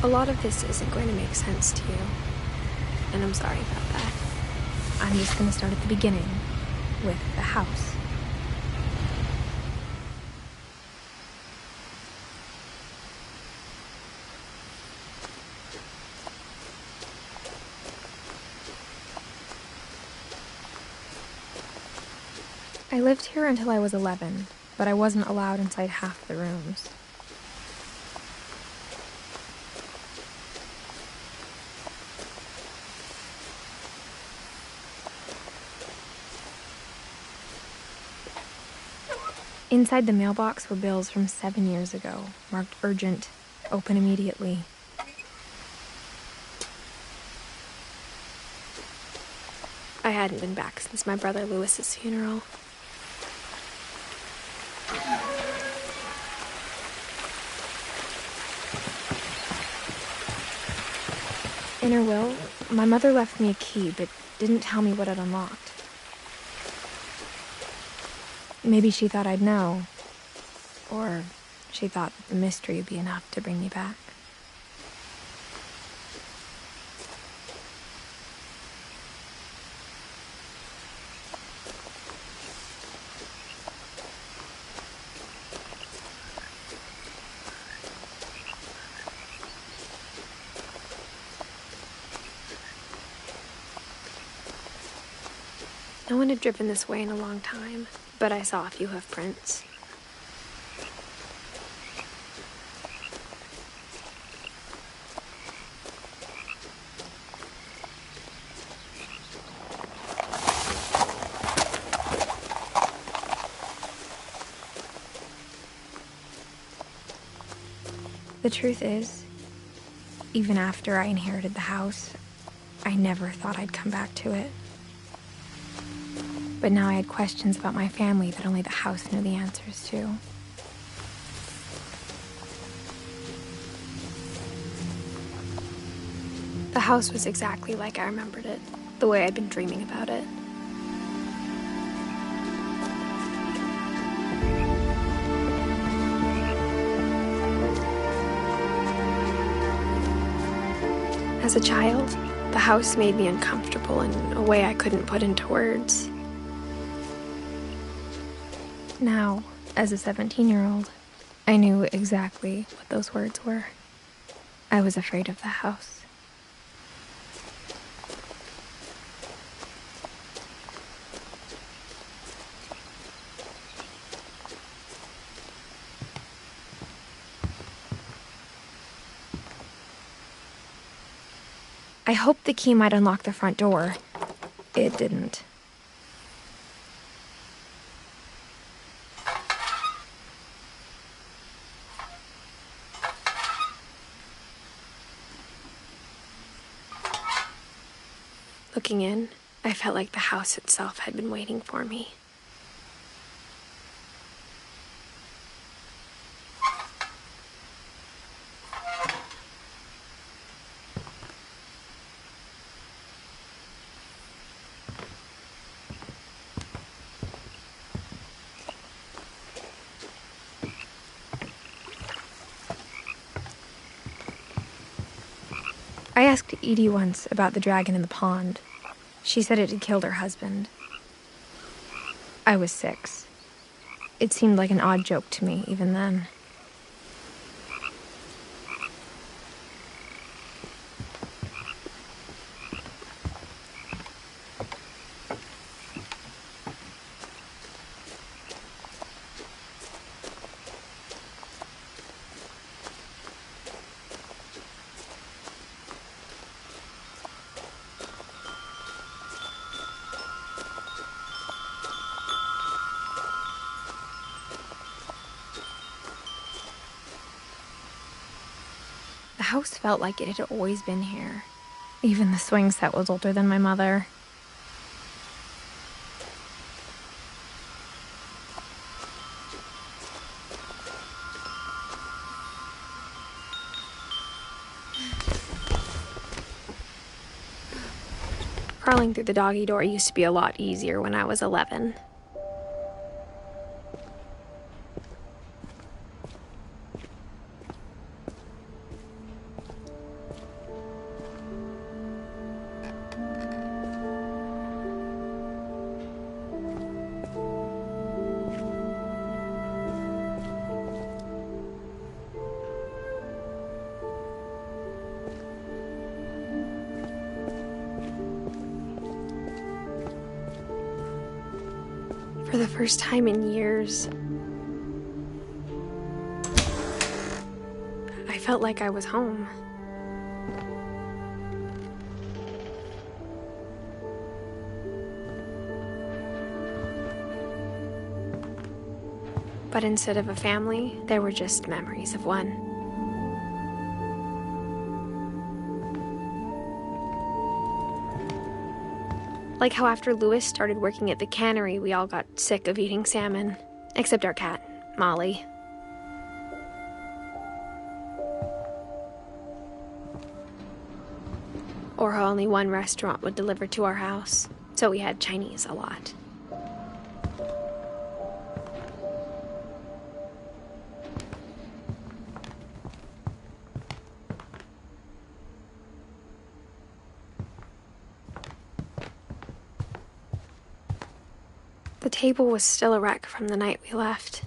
A lot of this isn't going to make sense to you, and I'm sorry about that. I'm just going to start at the beginning, with the house. I lived here until I was 11, but I wasn't allowed inside half the rooms. Inside the mailbox were bills from 7 years ago, marked urgent, open immediately. I hadn't been back since my brother Lewis's funeral. In her will, my mother left me a key, but didn't tell me what it unlocked. Maybe she thought I'd know. Or she thought that the mystery would be enough to bring me back. No one had driven this way in a long time, but I saw a few hoof prints. The truth is, even after I inherited the house, I never thought I'd come back to it. But now I had questions about my family that only the house knew the answers to. The house was exactly like I remembered it, the way I'd been dreaming about it. As a child, the house made me uncomfortable in a way I couldn't put into words. Now, as a 17-year-old, I knew exactly what those words were. I was afraid of the house. I hoped the key might unlock the front door. It didn't. Looking in, I felt like the house itself had been waiting for me. I asked Edie once about the dragon in the pond. She said it had killed her husband. I was 6. It seemed like an odd joke to me, even then. The house felt like it had always been here. Even the swing set was older than my mother. Crawling through the doggy door used to be a lot easier when I was 11. For the first time in years, I felt like I was home. But instead of a family, there were just memories of one. Like how after Louis started working at the cannery, we all got sick of eating salmon. Except our cat, Molly. Or how only one restaurant would deliver to our house, so we had Chinese a lot. The table was still a wreck from the night we left.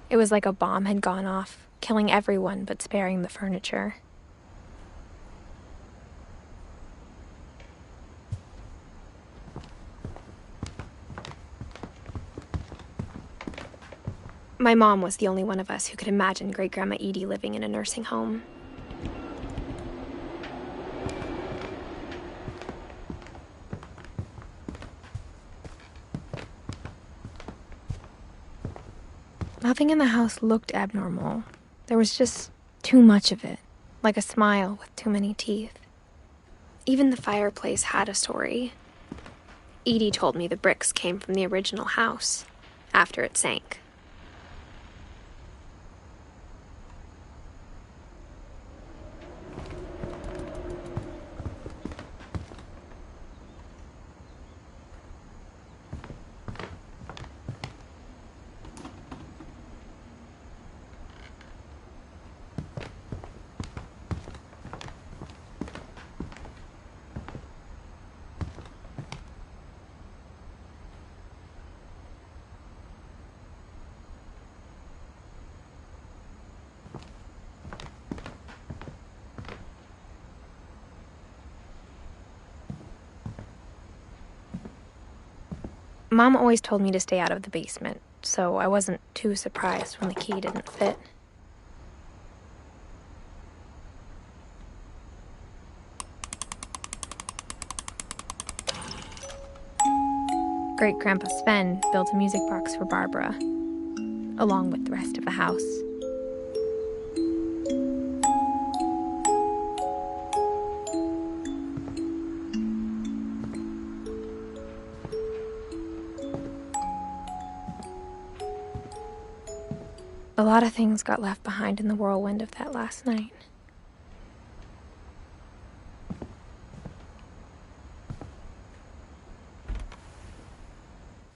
It was like a bomb had gone off, killing everyone but sparing the furniture. My mom was the only one of us who could imagine Great-Grandma Edie living in a nursing home. Nothing in the house looked abnormal. There was just too much of it, like a smile with too many teeth. Even the fireplace had a story. Edie told me the bricks came from the original house, after it sank. Mom always told me to stay out of the basement, so I wasn't too surprised when the key didn't fit. Great-Grandpa Sven built a music box for Barbara, along with the rest of the house. A lot of things got left behind in the whirlwind of that last night.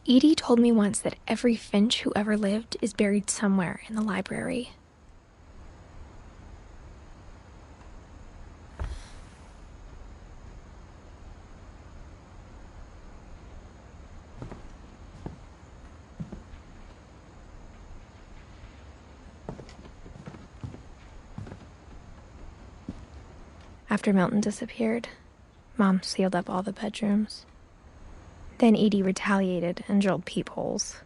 Edie told me once that every Finch who ever lived is buried somewhere in the library. After Milton disappeared, Mom sealed up all the bedrooms. Then Edie retaliated and drilled peepholes.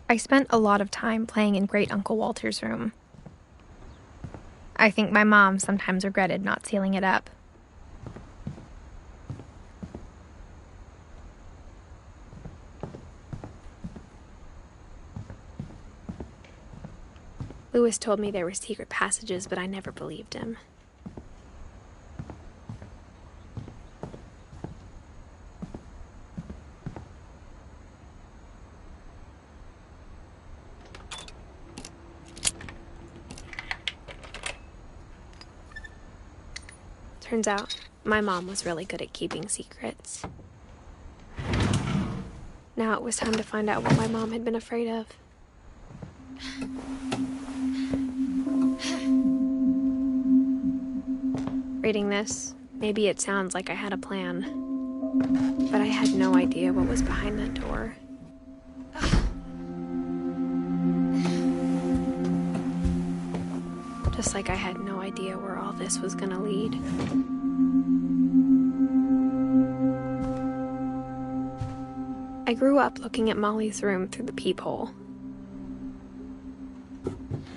I spent a lot of time playing in Great Uncle Walter's room. I think my mom sometimes regretted not sealing it up. Louis told me there were secret passages, but I never believed him. Turns out, my mom was really good at keeping secrets. Now it was time to find out what my mom had been afraid of. Reading this, maybe it sounds like I had a plan, but I had no idea what was behind that door. just like I had no idea where all this was gonna lead. I grew up looking at Molly's room through the peephole.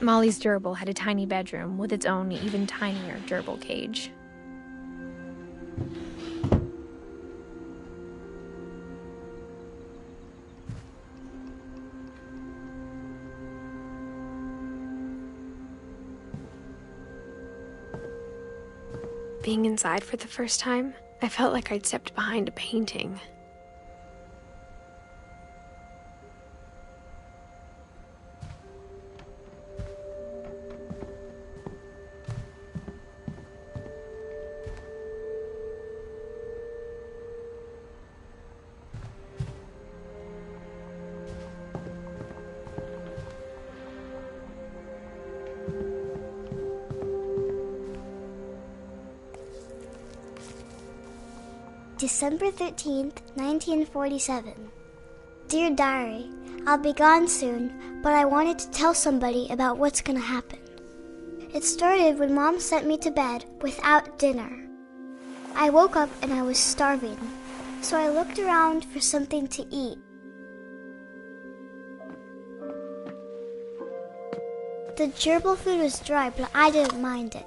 Molly's gerbil had a tiny bedroom with its own even tinier gerbil cage. Being inside for the first time, I felt like I'd stepped behind a painting. December 13th, 1947. Dear Diary, I'll be gone soon, but I wanted to tell somebody about what's gonna happen. It started when Mom sent me to bed without dinner. I woke up and I was starving, so I looked around for something to eat. The gerbil food was dry, but I didn't mind it.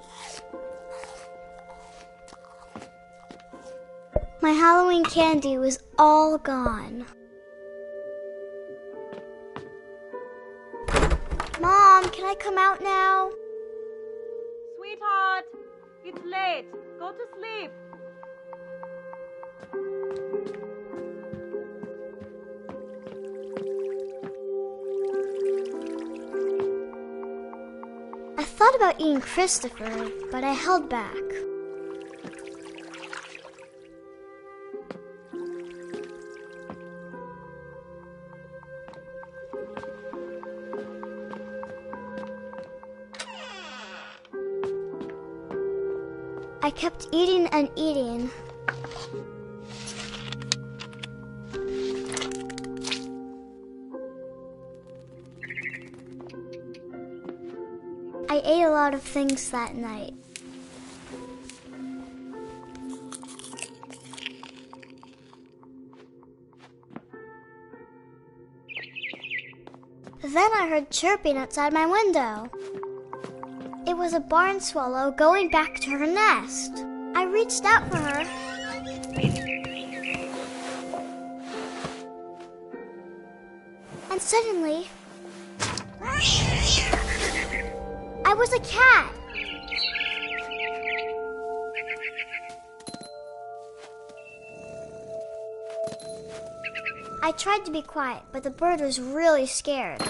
My Halloween candy was all gone. Mom, can I come out now? Sweetheart, it's late. Go to sleep. I thought about eating Christopher, but I held back. I kept eating and eating. I ate a lot of things that night. Then I heard chirping outside my window. It was a barn swallow going back to her nest. I reached out for her. And suddenly, I was a cat. I tried to be quiet, but the bird was really scared.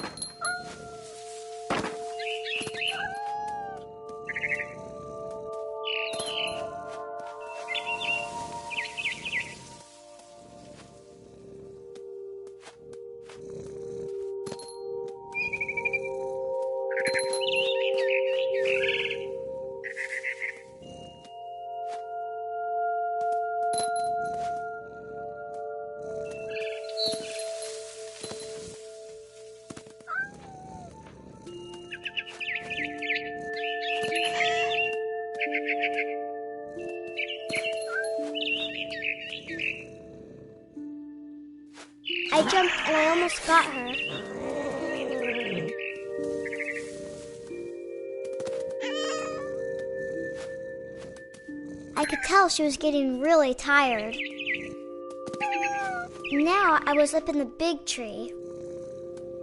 I jumped and I almost got her. I could tell she was getting really tired. Now I was up in the big tree.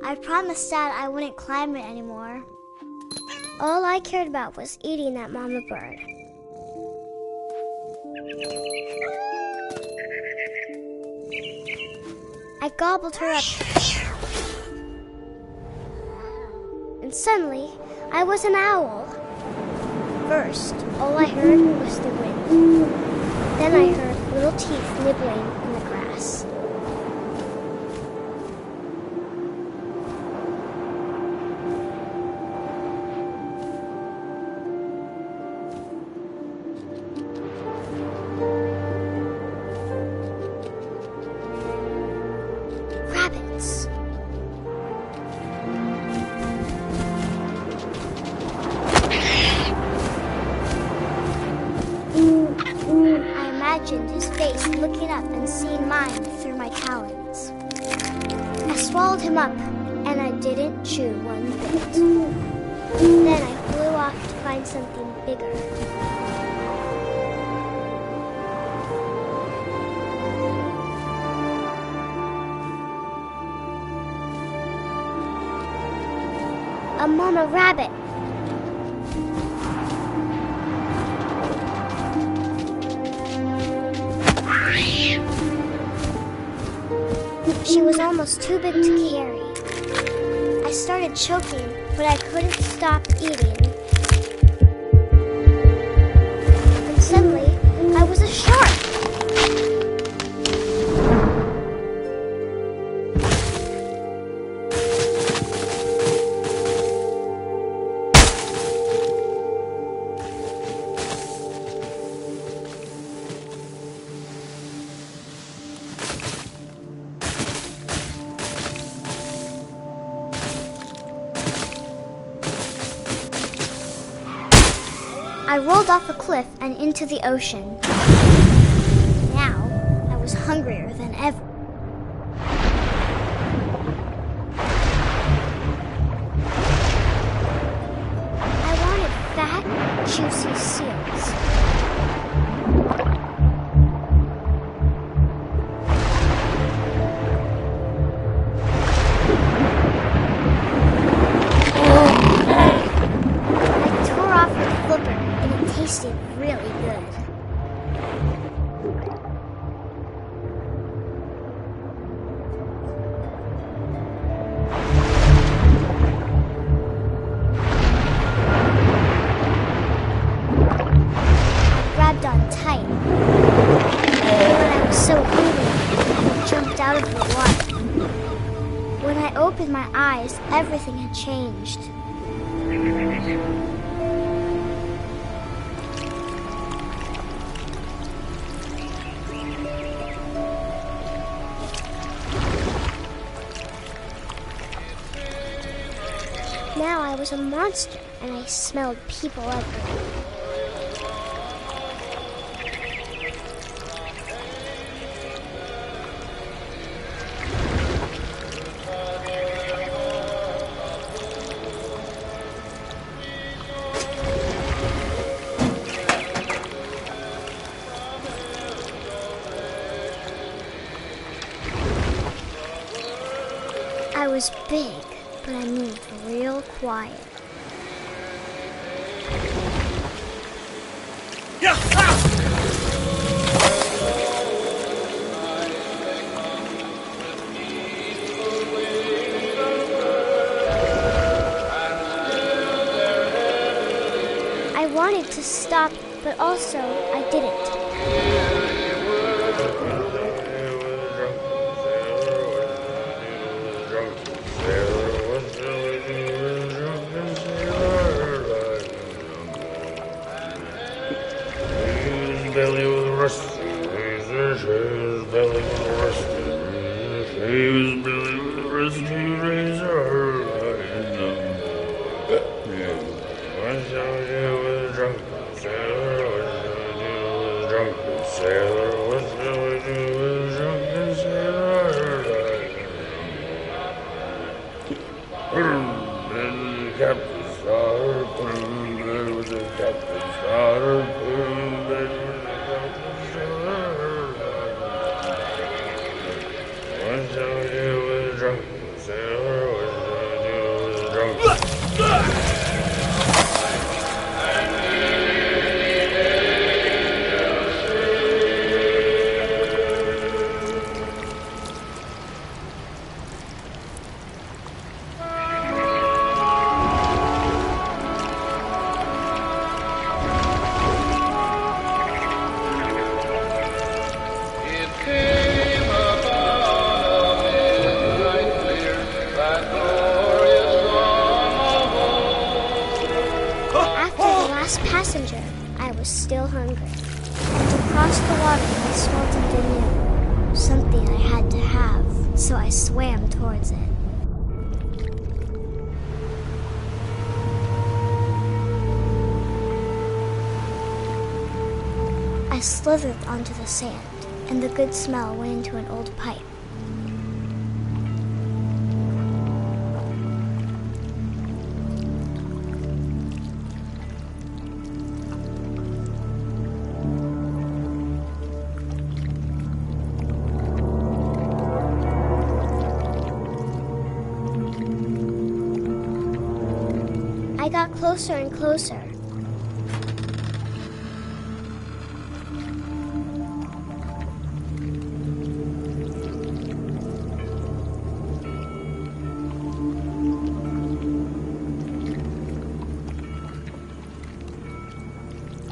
I promised Dad I wouldn't climb it anymore. All I cared about was eating that mama bird. I gobbled her up. And suddenly, I was an owl. First, all I heard was the wind. Then I heard little teeth nibbling in the grass. Rabbits. face looking up and seeing mine through my talons. I swallowed him up, and I didn't chew one bit. Then I flew off to find something bigger. A mama rabbit. She was almost too big to carry. I started choking, but I couldn't stop eating. And suddenly, I was a shark. I rolled off a cliff and into the ocean. Now, I was hungrier than ever. I wanted fat, juicy seals. Tasted really good. I grabbed on tight. But I was so hungry, I jumped out of the water. When I opened my eyes, everything had changed. Now I was a monster, and I smelled people everywhere. I was big, but I moved real quiet. Yeah! I wanted to stop, but also I didn't. Belly was rusty, his belly was rusty, his belly was rusty, razor. What shall I do with a drunken sailor? What shall I do with a drunken sailor? What shall I do with a drunken sailor? And the captain's daughter, put him in bed with the captain's daughter, put him in bed with what shall I do with a drunken sailor? What shall I do with a drunken Passenger, I was still hungry. And across the water, I smelled something new. Something I had to have, so I swam towards it. I slithered onto the sand and the good smell went into an old pipe. I got closer and closer.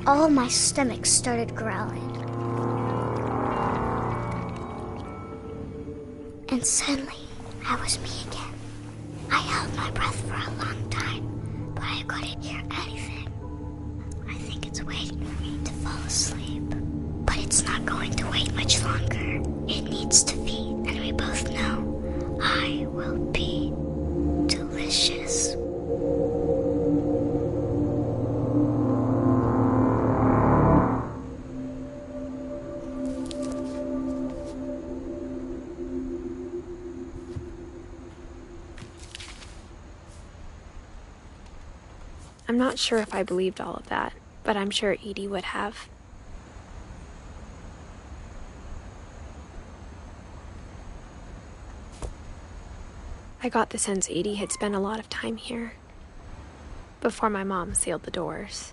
All of my stomach started growling. And suddenly, I was me again. I held my breath for a long time, but I couldn't hear anything. I think it's waiting for me to fall asleep. But it's not going to wait much longer. It needs to feed, and we both know I will be delicious. I'm not sure if I believed all of that, but I'm sure Edie would have. I got the sense Edie had spent a lot of time here, before my mom sealed the doors.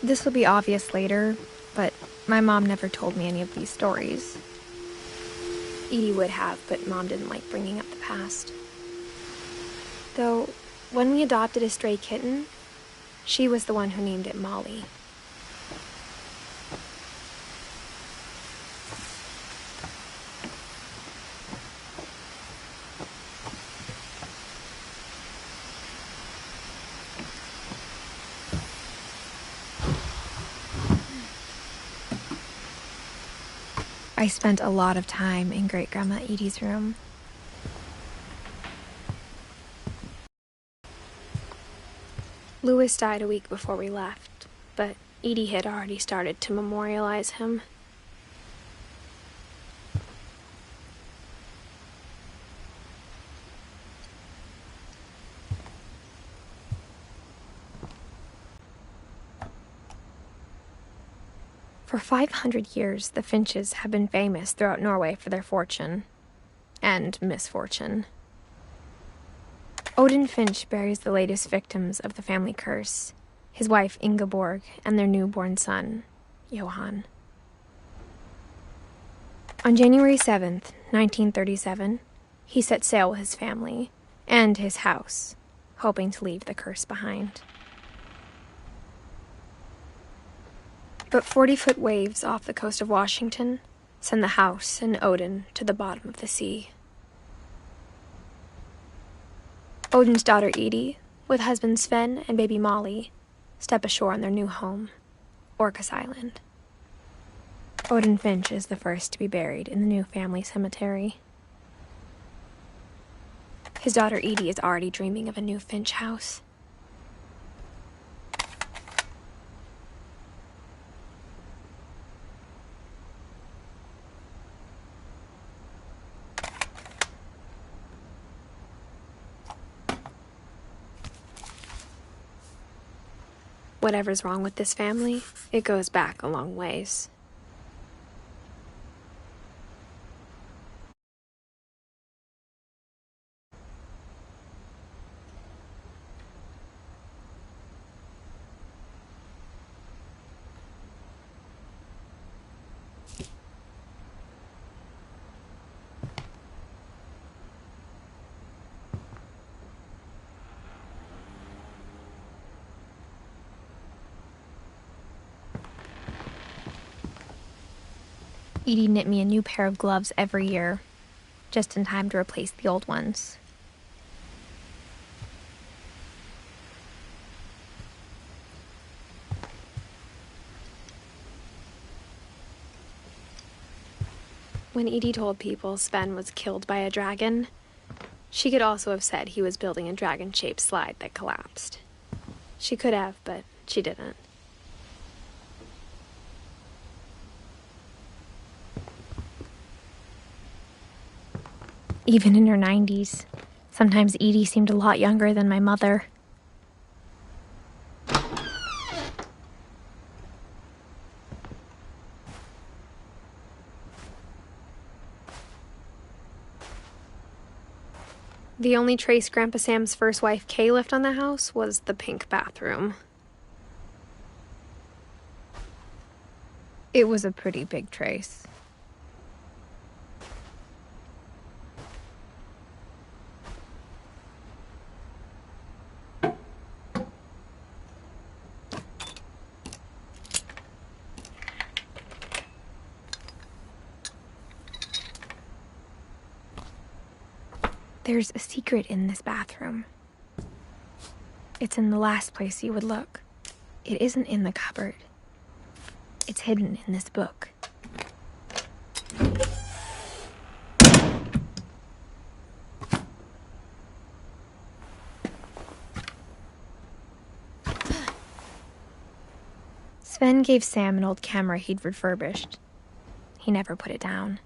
This will be obvious later, but my mom never told me any of these stories. Edie would have, but Mom didn't like bringing up the past. Though, when we adopted a stray kitten, she was the one who named it Molly. I spent a lot of time in Great-Grandma Edie's room. Louis died a week before we left, but Edie had already started to memorialize him. For 500 years, the Finches have been famous throughout Norway for their fortune and misfortune. Odin Finch buries the latest victims of the family curse, his wife Ingeborg and their newborn son, Johan. On January 7th, 1937, he set sail with his family and his house, hoping to leave the curse behind. But 40-foot waves off the coast of Washington send the house and Odin to the bottom of the sea. Odin's daughter Edie, with husband Sven and baby Molly, step ashore on their new home, Orcas Island. Odin Finch is the first to be buried in the new family cemetery. His daughter Edie is already dreaming of a new Finch house. Whatever's wrong with this family, it goes back a long ways. Edie knit me a new pair of gloves every year, just in time to replace the old ones. When Edie told people Sven was killed by a dragon, she could also have said he was building a dragon-shaped slide that collapsed. She could have, but she didn't. Even in her 90s, sometimes Edie seemed a lot younger than my mother. The only trace Grandpa Sam's first wife, Kay, left on the house was the pink bathroom. It was a pretty big trace. There's a secret in this bathroom. It's in the last place you would look. It isn't in the cupboard. It's hidden in this book. Sven gave Sam an old camera he'd refurbished. He never put it down.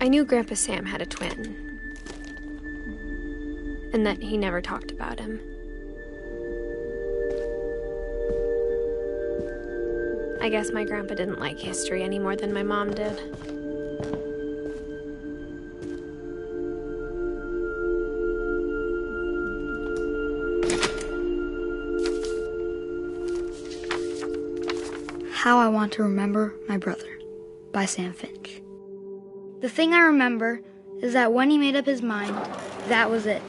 I knew Grandpa Sam had a twin, and that he never talked about him. I guess my grandpa didn't like history any more than my mom did. How I Want to Remember My Brother by Sam Finch. The thing I remember is that when he made up his mind, that was it.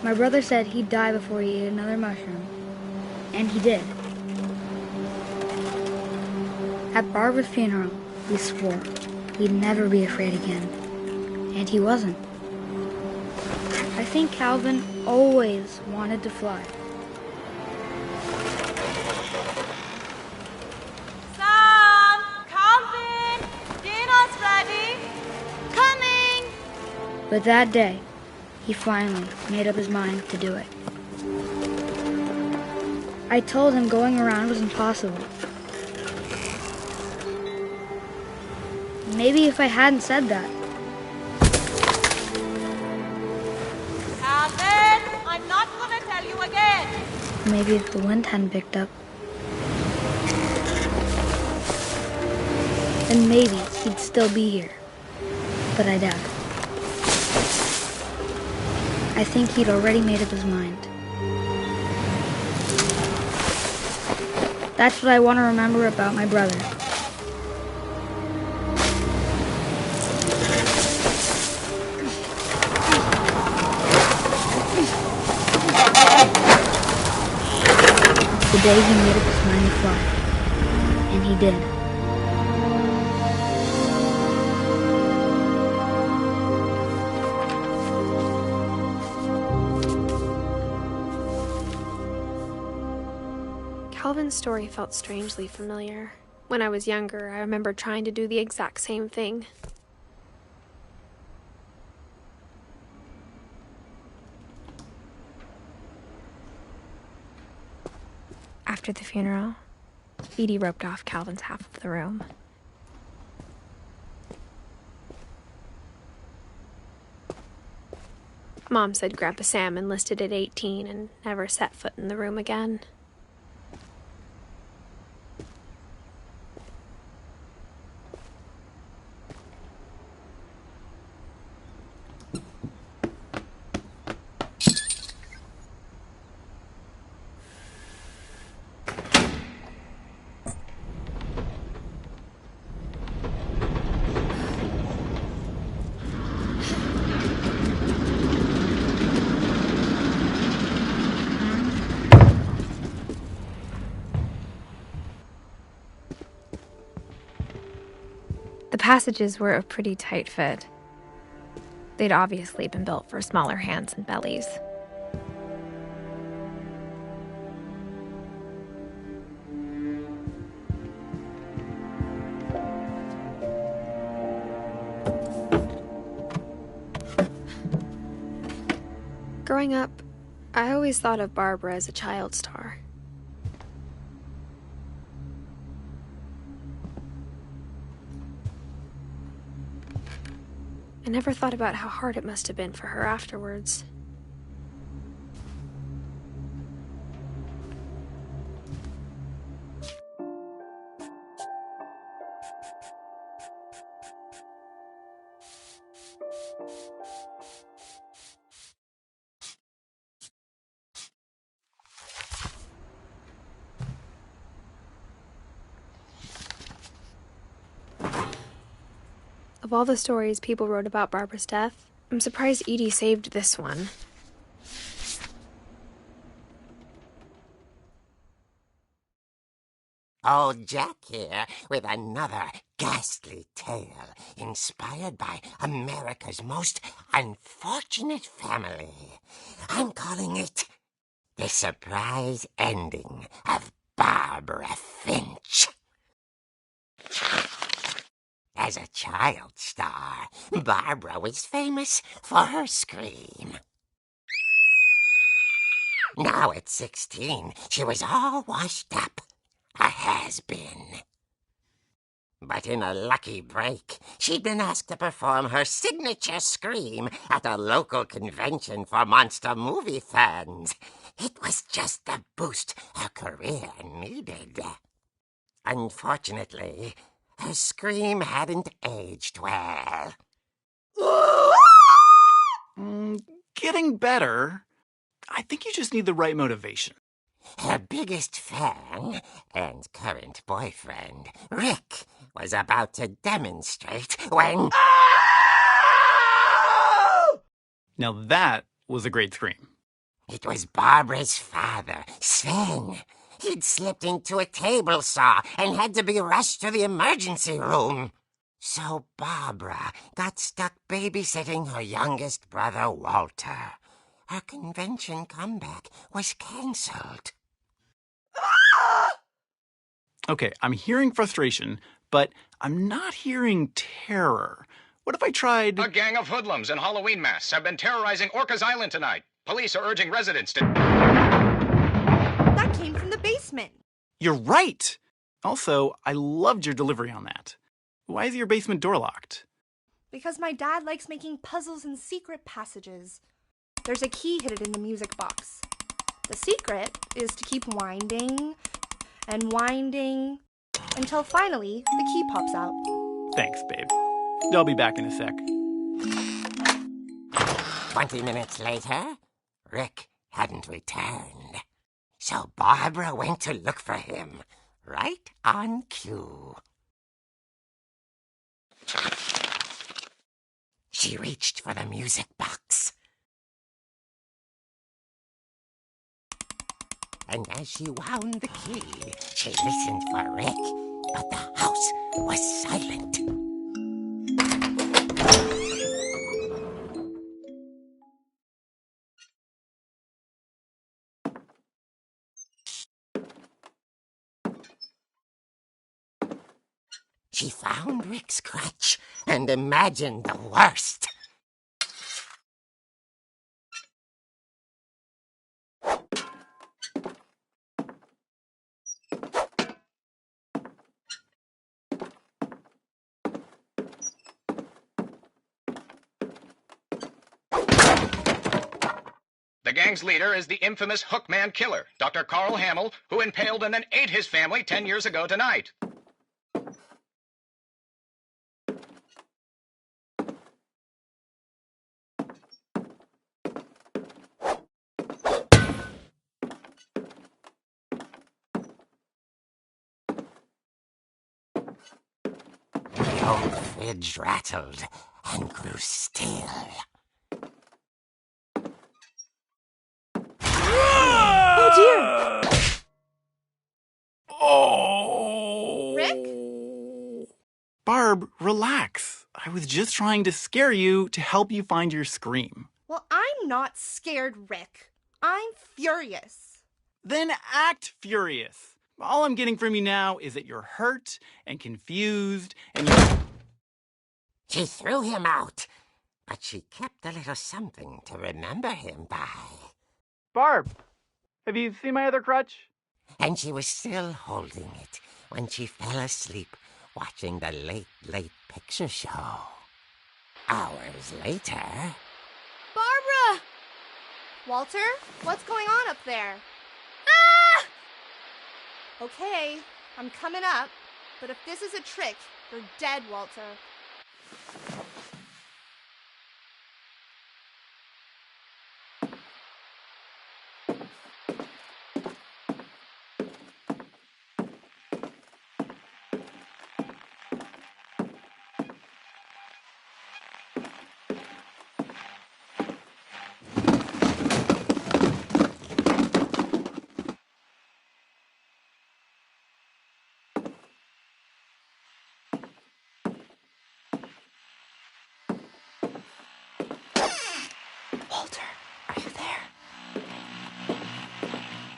My brother said he'd die before he ate another mushroom, and he did. At Barbara's funeral, he swore he'd never be afraid again, and he wasn't. I think Calvin always wanted to fly. Sam! Calvin! Dinner's ready! Coming! But that day, he finally made up his mind to do it. I told him going around was impossible. Maybe if I hadn't said that. Calvin! I'm not gonna tell you again! Maybe if the wind hadn't picked up. Then maybe he'd still be here. But I doubt it. I think he'd already made up his mind. That's what I want to remember about my brother. The day he made up his mind to fly. And he did. Calvin's story felt strangely familiar. When I was younger, I remember trying to do the exact same thing. After the funeral, Edie roped off Calvin's half of the room. Mom said Grandpa Sam enlisted at 18 and never set foot in the room again. passages were a pretty tight fit. They'd obviously been built for smaller hands and bellies. Growing up, I always thought of Barbara as a child star. I never thought about how hard it must have been for her afterwards. Of all the stories people wrote about Barbara's death, I'm surprised Edie saved this one. Old Jack here with another ghastly tale inspired by America's most unfortunate family. I'm calling it The Surprise Ending of Barbara Finch. As a child star, Barbara was famous for her scream. Now at 16, she was all washed up, a has-been. But in a lucky break, she'd been asked to perform her signature scream at a local convention for monster movie fans. It was just the boost her career needed. Unfortunately, her scream hadn't aged well. Getting better. I think you just need the right motivation. Her biggest fan and current boyfriend, Rick, was about to demonstrate when... Now that was a great scream. It was Barbara's father, Sven. He'd slipped into a table saw and had to be rushed to the emergency room. So Barbara got stuck babysitting her youngest brother, Walter. Her convention comeback was cancelled. Okay, I'm hearing frustration, but I'm not hearing terror. What if I tried... A gang of hoodlums in Halloween masks have been terrorizing Orcas Island tonight. Police are urging residents to... That came from the basement. You're right! Also, I loved your delivery on that. Why is your basement door locked? Because my dad likes making puzzles and secret passages. There's a key hidden in the music box. The secret is to keep winding and winding until finally the key pops out. Thanks, babe. I'll be back in a sec. 20 minutes later, Rick hadn't returned. So Barbara went to look for him, right on cue. She reached for the music box. And as she wound the key, she listened for Rick, but the house was silent. She found Rick's crutch and imagined the worst. The gang's leader is the infamous Hookman Killer, Dr. Carl Hamill, who impaled and then ate his family 10 years ago tonight. The old fridge rattled and grew still. Oh dear! Oh! Rick? Barb, relax. I was just trying to scare you to help you find your scream. Well, I'm not scared, Rick. I'm furious. Then act furious. All I'm getting from you now is that you're hurt and confused and you're... She threw him out, but she kept a little something to remember him by. Barb, have you seen my other crutch? And she was still holding it when she fell asleep watching the late picture show. Hours later... Barbara! Walter, what's going on up there? Ah! Okay, I'm coming up, but if this is a trick, you're dead, Walter.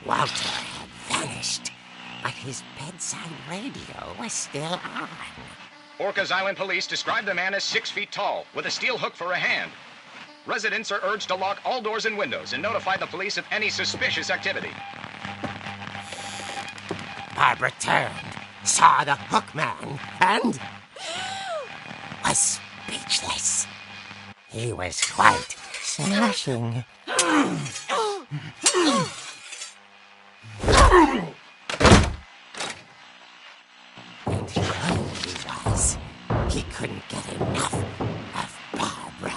Walter had vanished, but his bedside radio was still on. Orcas Island police describe the man as 6 feet tall, with a steel hook for a hand. Residents are urged to lock all doors and windows and notify the police of any suspicious activity. Barbara turned, saw the hook man, and was speechless. He was quite smashing. And cruel he was. He couldn't get enough of Barbara.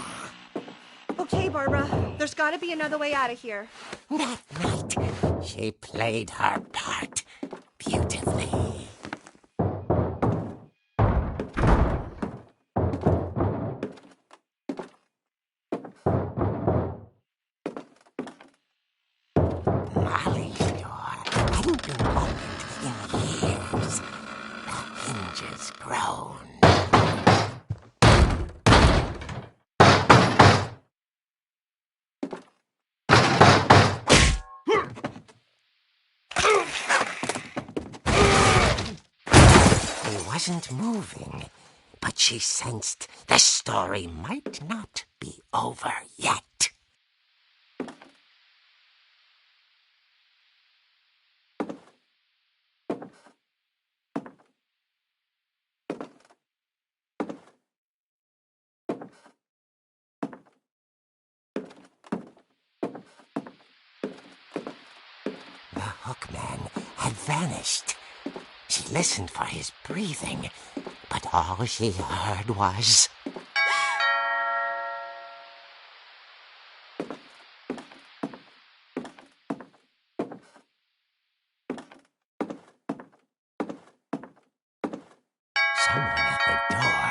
Okay, Barbara, there's gotta be another way out of here. That night, she played her part beautifully. Molly's door hadn't been opened in years. The hinges groaned. He wasn't moving, but she sensed the story might not be over yet. The hookman had vanished. She listened for his breathing, but all she heard was... Someone at the door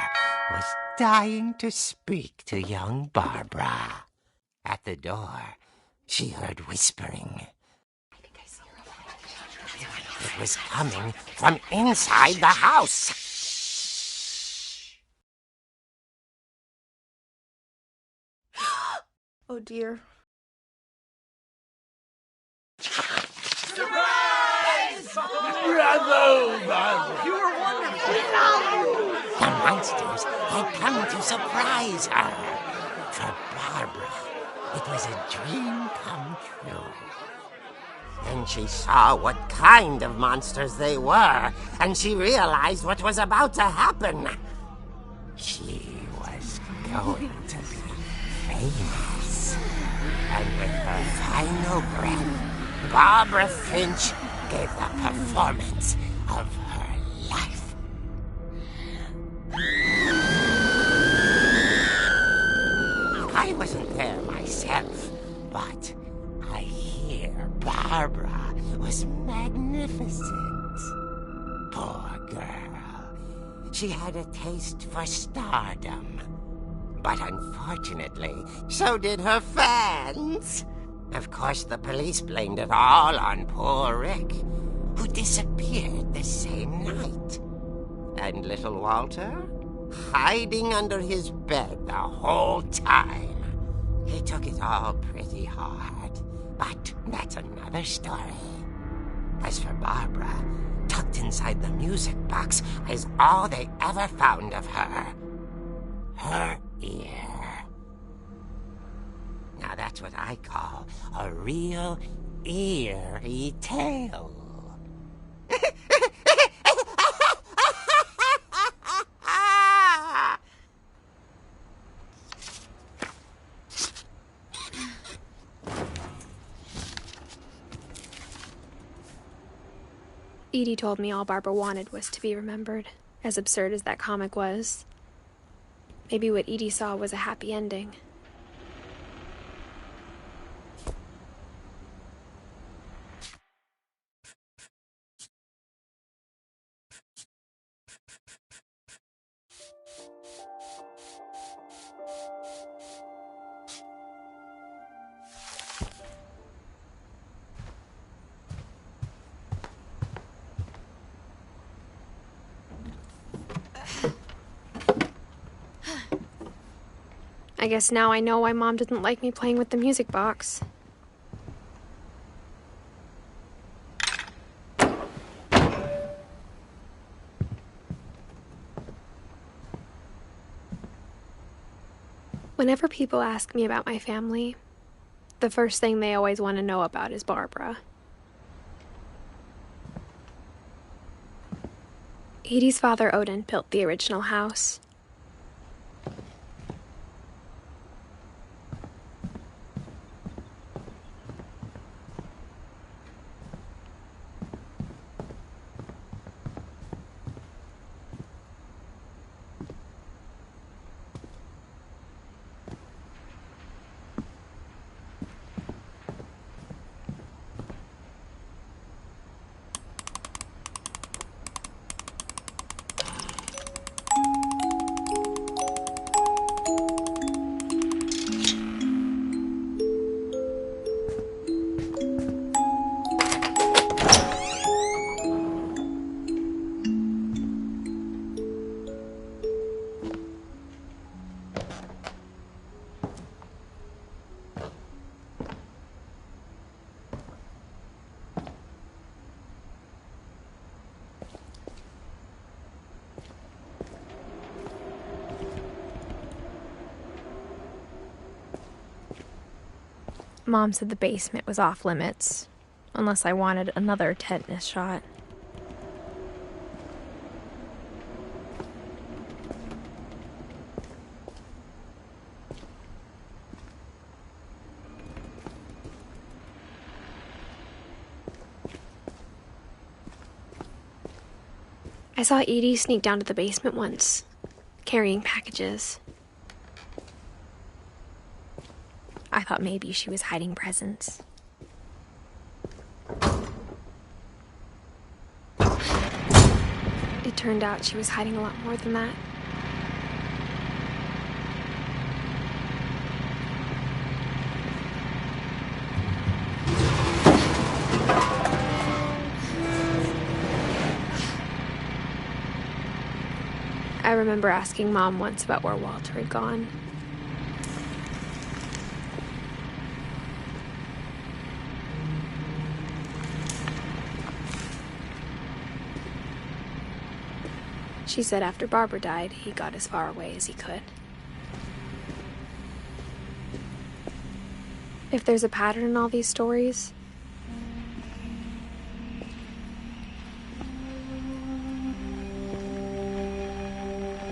was dying to speak to young Barbara. At the door, she heard whispering. It was coming from inside the house. Oh dear. Bravo, Barbara! You were wonderful. The monsters had come to surprise her. For Barbara, it was a dream come true. Then she saw what kind of monsters they were, and she realized what was about to happen. She was going to be famous. And with her final breath, Barbara Finch gave the performance of her life. I wasn't there myself, but I hear Barbara was magnificent. Poor girl. She had a taste for stardom. But unfortunately, so did her fans. Of course, the police blamed it all on poor Rick, who disappeared the same night. And little Walter? hiding under his bed the whole time. He took it all pretty hard, but that's another story. As for Barbara, tucked inside the music box is all they ever found of her. Her ear. Now that's what I call a real eerie tale. Edie told me all Barbara wanted was to be remembered, as absurd as that comic was. Maybe what Edie saw was a happy ending. I guess now I know why Mom didn't like me playing with the music box. Whenever people ask me about my family, the first thing they always want to know about is Barbara. Edie's father, Odin, built the original house. Mom said the basement was off limits, unless I wanted another tetanus shot. I saw Edie sneak down to the basement once, carrying packages. I thought maybe she was hiding presents. It turned out she was hiding a lot more than that. I remember asking Mom once about where Walter had gone. She said after Barbara died, he got as far away as he could. If there's a pattern in all these stories,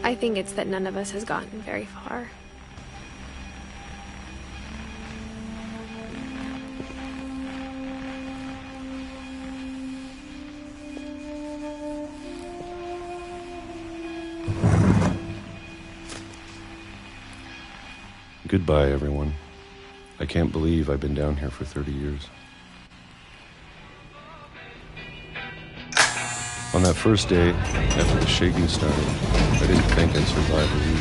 I think it's that none of us has gotten very far. Goodbye, everyone. I can't believe I've been down here for 30 years. On that first day, after the shaking started, I didn't think I'd survive a week.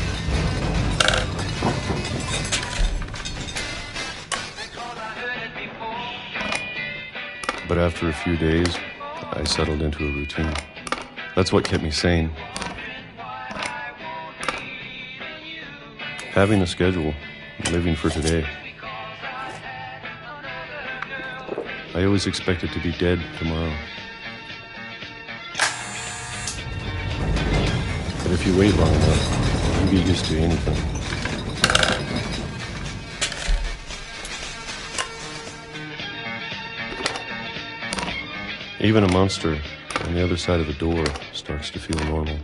But after a few days, I settled into a routine. That's what kept me sane. having a schedule, living for today. I always expected to be dead tomorrow. But if you wait long enough, you get used to anything. Even a monster on the other side of the door starts to feel normal.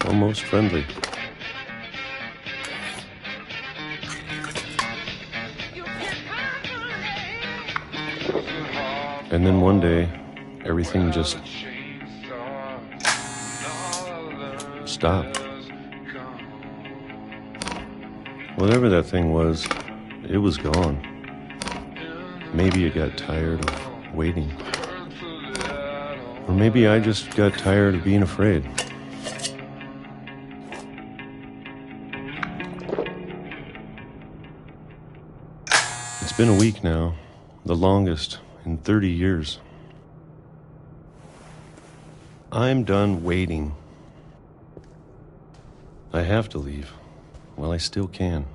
Almost friendly. And then one day, everything just stopped. Whatever that thing was, it was gone. Maybe it got tired of waiting. Or maybe I just got tired of being afraid. It's been a week now, the longest in 30 years. I'm done waiting. I have to leave while I still can.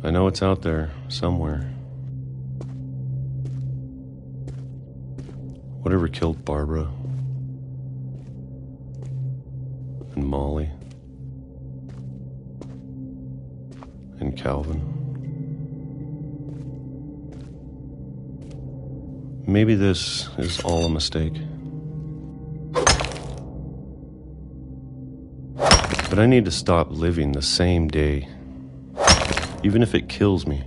I know it's out there somewhere. Whatever killed Barbara and Molly and Calvin. Maybe this is all a mistake. But I need to stop living the same day, even if it kills me.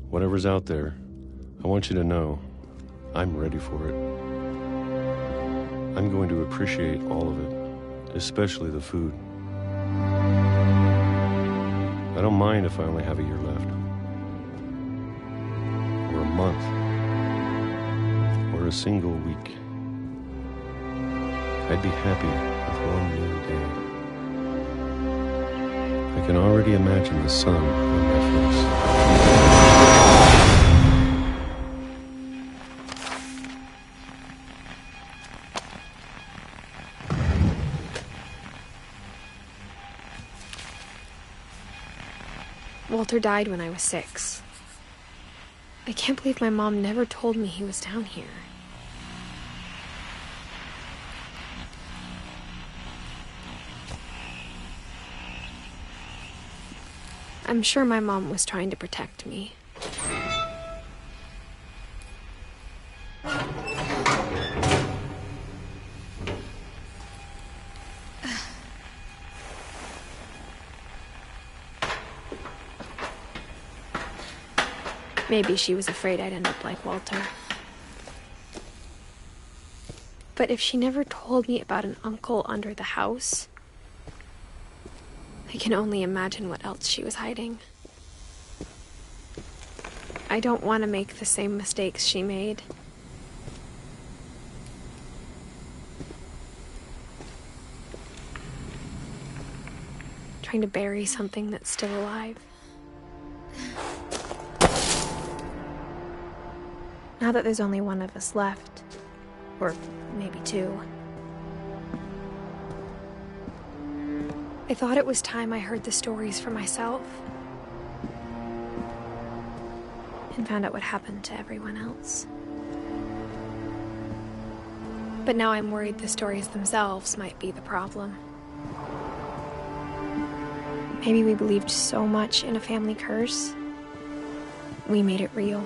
Whatever's out there, I want you to know I'm ready for it. I'm going to appreciate all of it, especially the food. I don't mind if I only have a year left, or a month, or a single week. I'd be happy with one new day. I can already imagine the sun on my face. Walter died when I was 6. I can't believe my mom never told me he was down here. I'm sure my mom was trying to protect me. Maybe she was afraid I'd end up like Walter. But if she never told me about an uncle under the house, I can only imagine what else she was hiding. I don't want to make the same mistakes she made. Trying to bury something that's still alive. Now that there's only one of us left, or maybe 2, I thought it was time I heard the stories for myself and found out what happened to everyone else. But now I'm worried the stories themselves might be the problem. Maybe we believed so much in a family curse, we made it real.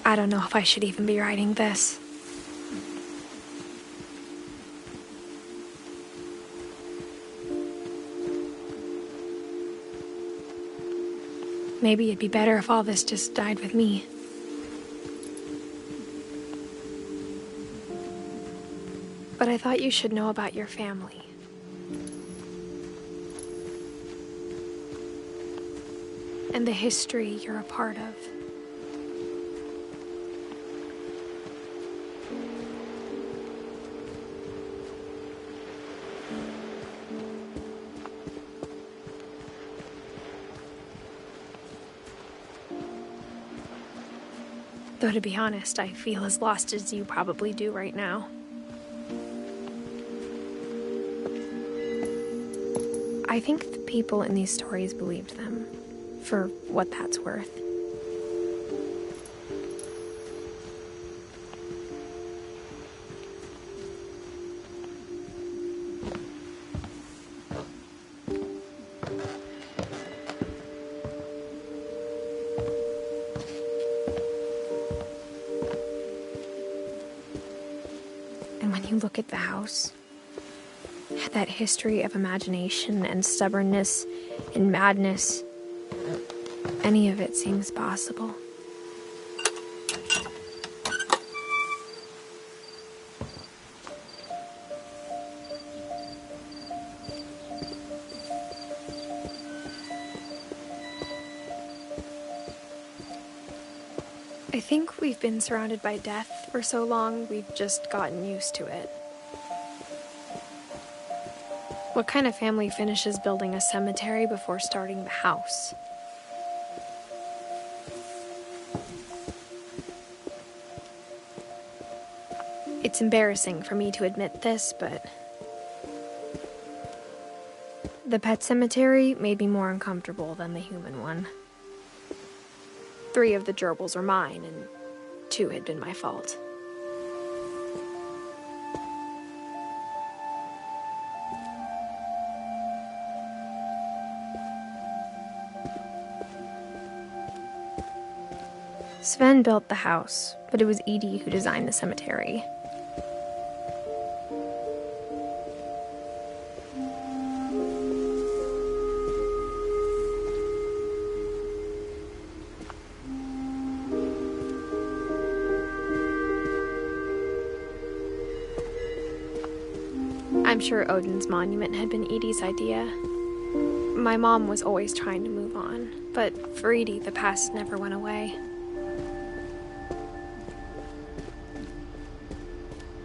I don't know if I should even be writing this. Maybe it'd be better if all this just died with me. But I thought you should know about your family. And the history you're a part of. Though to be honest, I feel as lost as you probably do right now. I think the people in these stories believed them, for what that's worth. And when you look at the house, that history of imagination and stubbornness and madness, any of it seems possible. I think we've been surrounded by death for so long, we've just gotten used to it. What kind of family finishes building a cemetery before starting the house? It's embarrassing for me to admit this, but the pet cemetery made me more uncomfortable than the human one. 3 of the gerbils were mine, and 2 had been my fault. Sven built the house, but it was Edie who designed the cemetery. I'm sure Odin's monument had been Edie's idea. My mom was always trying to move on, but for Edie, the past never went away.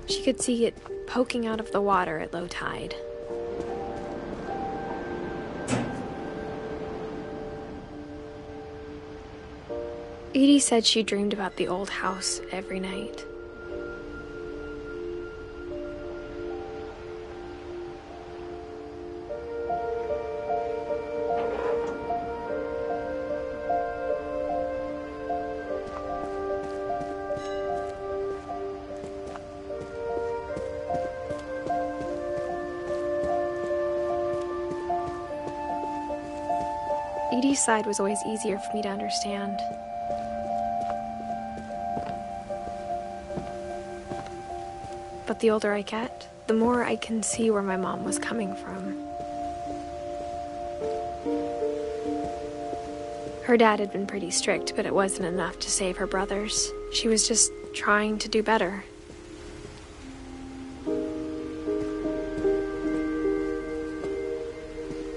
She could see it poking out of the water at low tide. Edie said she dreamed about the old house every night. Edie's side was always easier for me to understand. But the older I get, the more I can see where my mom was coming from. Her dad had been pretty strict, but it wasn't enough to save her brothers. She was just trying to do better.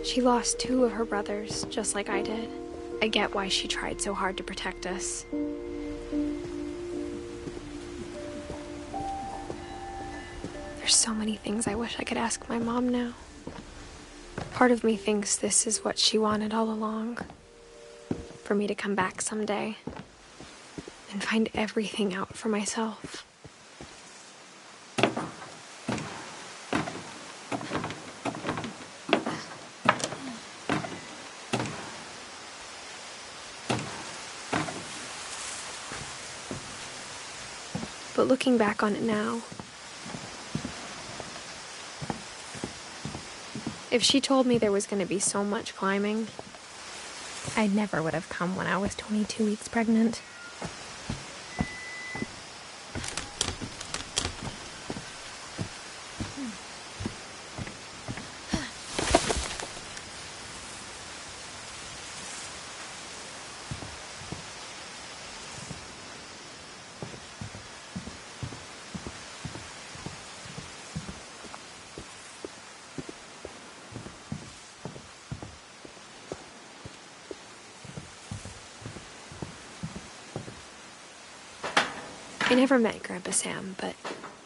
She lost 2 of her brothers, just like I did. I get why she tried so hard to protect us. There's so many things I wish I could ask my mom now. Part of me thinks this is what she wanted all along. For me to come back someday and find everything out for myself. But looking back on it now, if she told me there was going to be so much climbing, I never would have come when I was 22 weeks pregnant. I never met Grandpa Sam, but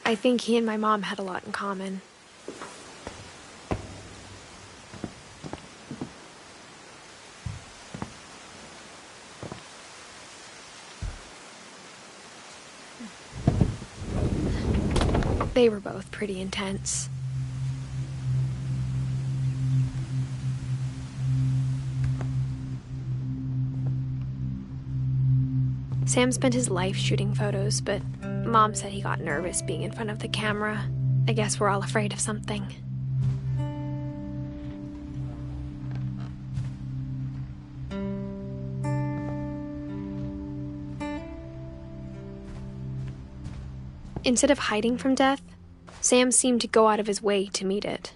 I think he and my mom had a lot in common. They were both pretty intense. Sam spent his life shooting photos, but Mom said he got nervous being in front of the camera. I guess we're all afraid of something. Instead of hiding from death, Sam seemed to go out of his way to meet it.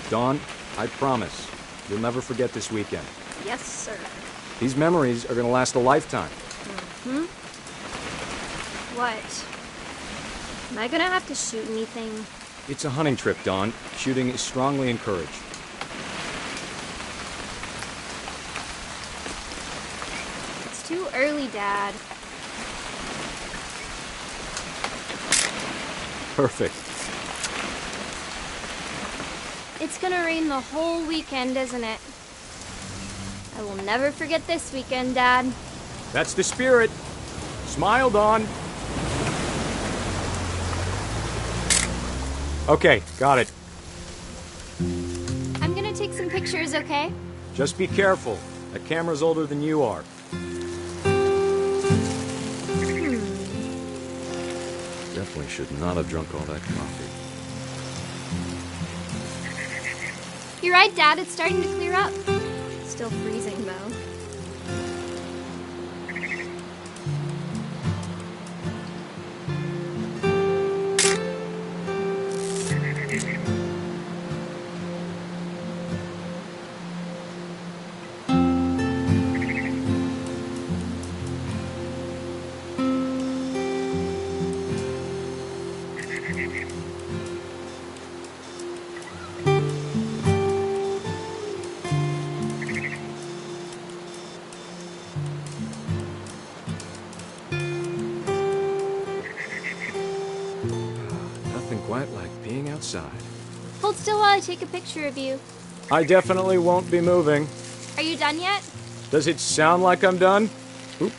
Dawn, I promise, you'll never forget this weekend. Yes, sir. These memories are gonna last a lifetime. What? Am I gonna have to shoot anything? It's a hunting trip, Dawn. Shooting is strongly encouraged. It's too early, Dad. Perfect. It's gonna rain the whole weekend, isn't it? I will never forget this weekend, Dad. That's the spirit. Smile, Dawn. Okay, got it. I'm gonna take some pictures, okay? Just be careful. That camera's older than you are. Definitely should not have drunk all that coffee. You're right, Dad. It's starting to clear up. Still freezing, though. Quite like being outside. Hold still while I take a picture of you. I definitely won't be moving. Are you done yet? Does it sound like I'm done? Oop,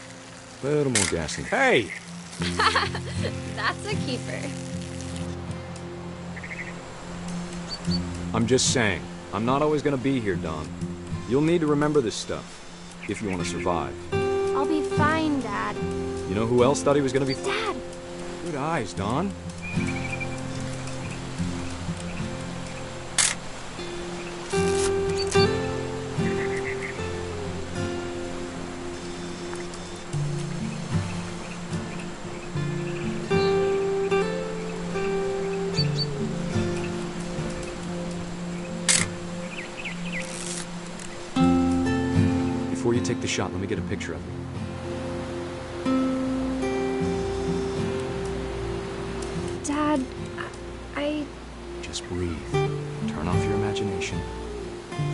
a little more gas in. Hey! That's a keeper. I'm just saying, I'm not always gonna be here, Dawn. You'll need to remember this stuff, if you want to survive. I'll be fine, Dad. You know who else thought he was gonna be fine? Dad! Good eyes, Dawn. Before you take the shot, let me get a picture of you. Dad, I... Just breathe. Turn off your imagination.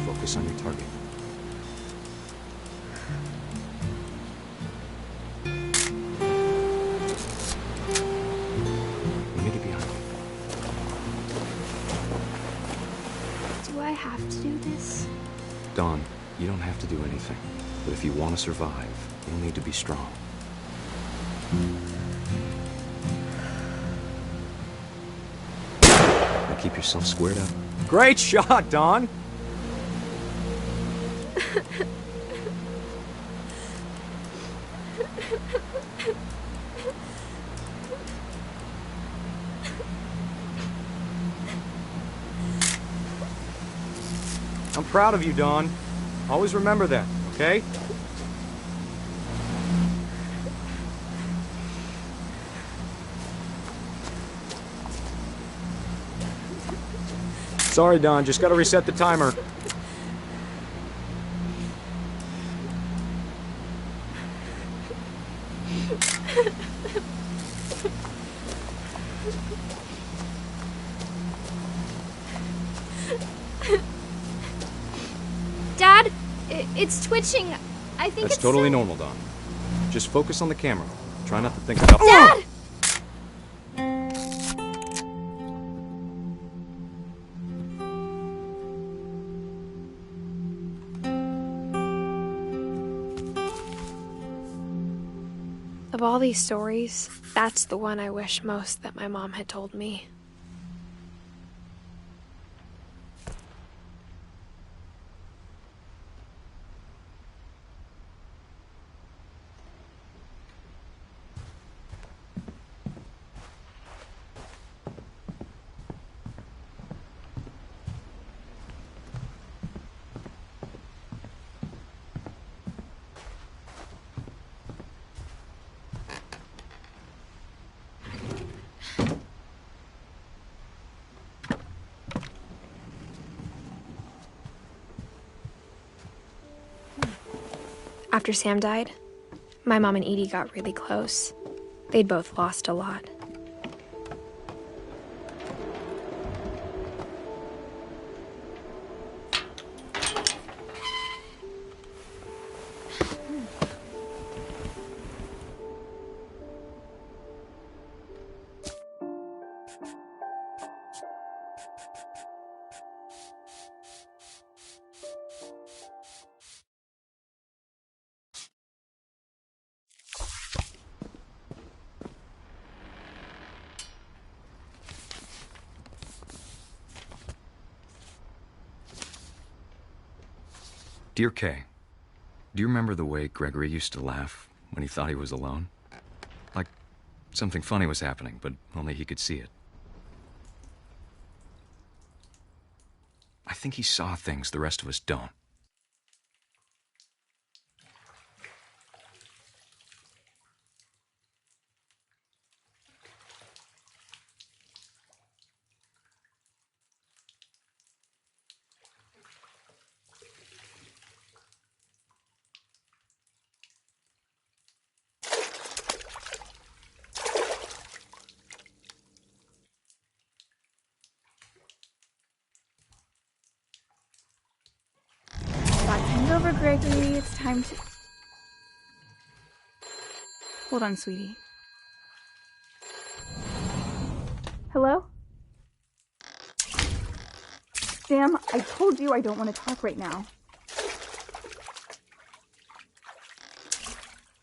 Focus on your target. Let me get behind you. Do I have to do this? Dawn, you don't have to do anything. But if you want to survive, you'll need to be strong. Now keep yourself squared up. Great shot, Dawn! I'm proud of you, Dawn. Always remember that, okay? Sorry, Dawn. Just gotta reset the timer. It's twitching. I think That's it's totally normal, Dawn. Just focus on the camera. Try not to think about... Dad! Of all these stories, that's the one I wish most that my mom had told me. After Sam died, my mom and Edie got really close. They'd both lost a lot. Dear Kay, do you remember the way Gregory used to laugh when he thought he was alone? Like something funny was happening, but only he could see it. I think he saw things the rest of us don't. Over, Gregory. It's time to... Hold on, sweetie. Hello? Sam, I told you I don't want to talk right now.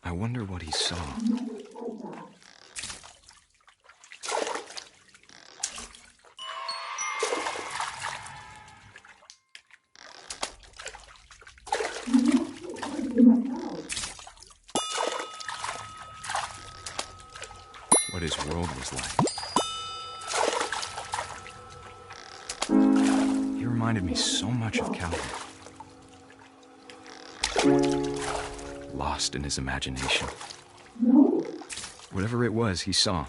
I wonder what he saw. What his world was like. He reminded me so much of Calvin. Lost in his imagination. Whatever it was he saw.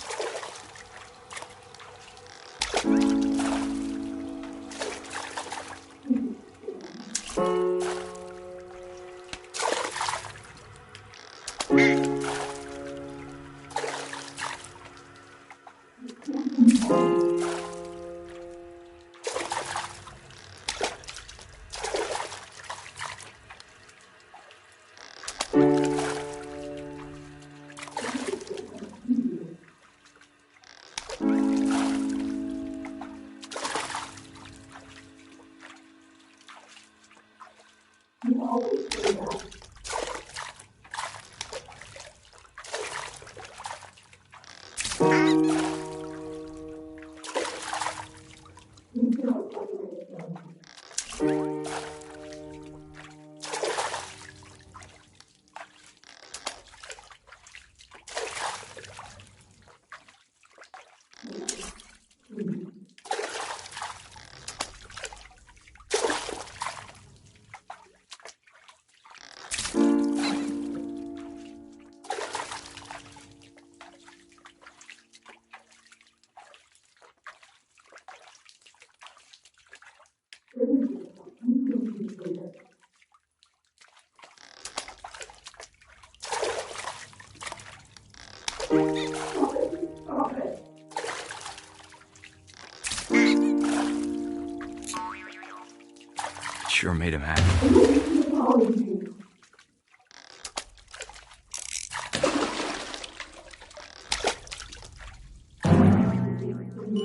Sure made him happy. I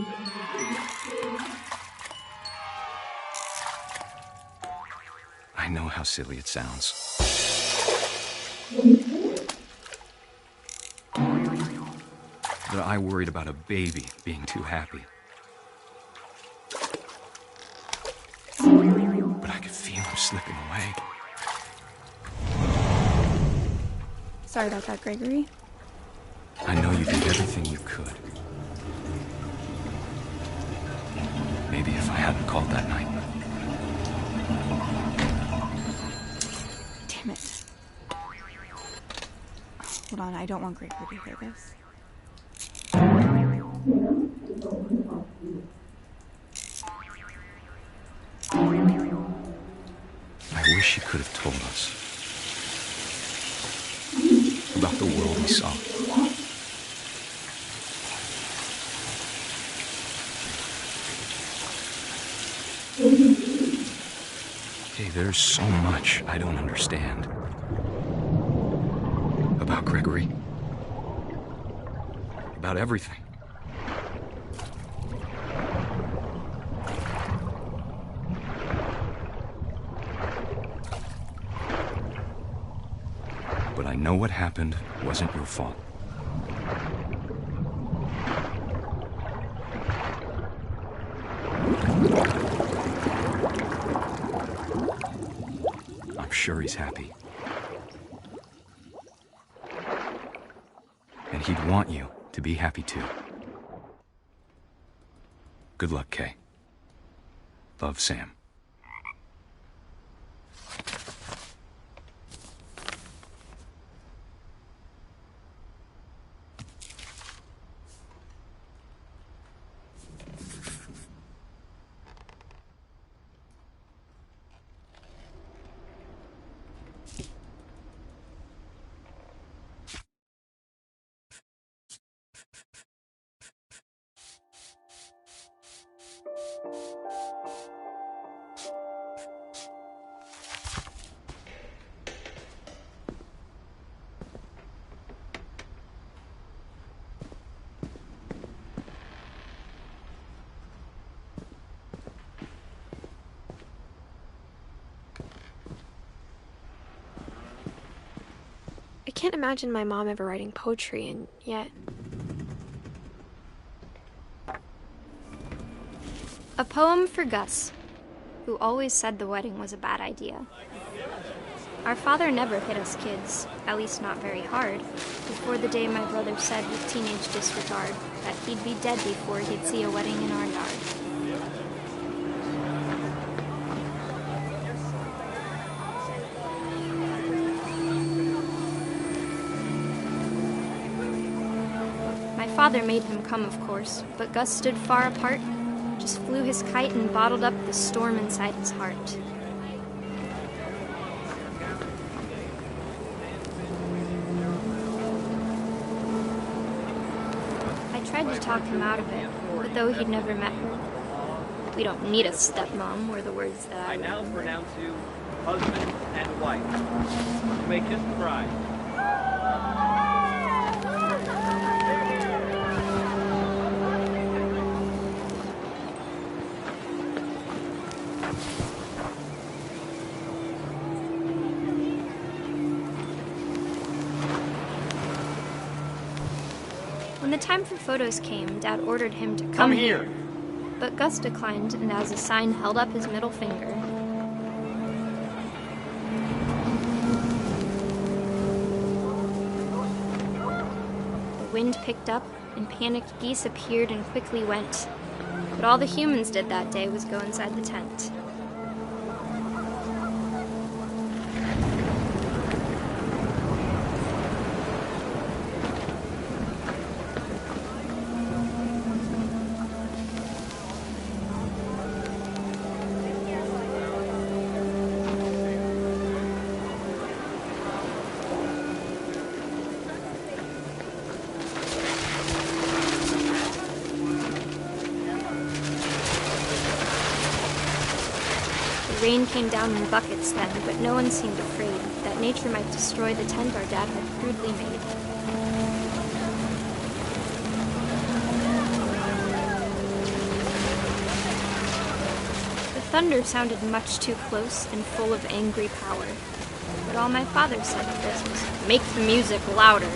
know how silly it sounds. That I worried about a baby being too happy. But I could feel him slipping away. Sorry about that, Gregory. I know you did everything you could. Maybe if I hadn't called that night. Damn it. Hold on, I don't want Gregory to hear this. I wish you could have told us about the world we saw. Hey, there's so much I don't understand about Gregory. About everything. But I know what happened wasn't your fault. I'm sure he's happy. And he'd want you to be happy too. Good luck, Kay. Love, Sam. I can't imagine my mom ever writing poetry, and yet... A poem for Gus, who always said the wedding was a bad idea. Our father never hit us kids, at least not very hard, before the day my brother said with teenage disregard that he'd be dead before he'd see a wedding in our yard. My father made him come, of course, but Gus stood far apart, just flew his kite and bottled up the storm inside his heart. I tried to talk him out of it, but though he'd never met her, "We don't need a stepmom," were the words that I now pronounce you husband and wife. You may kiss the bride. When the time for photos came, Dad ordered him to come here. But Gus declined, and as a sign held up his middle finger. The wind picked up, and panicked geese appeared and quickly went. But all the humans did that day was go inside the tent. Rain came down in buckets then, but no one seemed afraid that nature might destroy the tent our dad had crudely made. thunder sounded much too close and full of angry power. But all my father said to this was, "Make the music louder."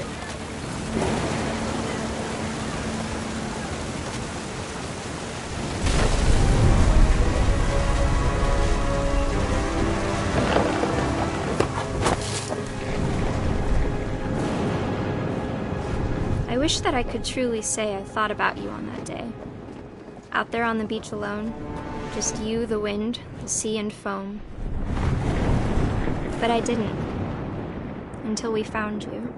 I wish that I could truly say I thought about you on that day. Out there on the beach alone, just you, the wind, the sea, and foam. But I didn't, until we found you.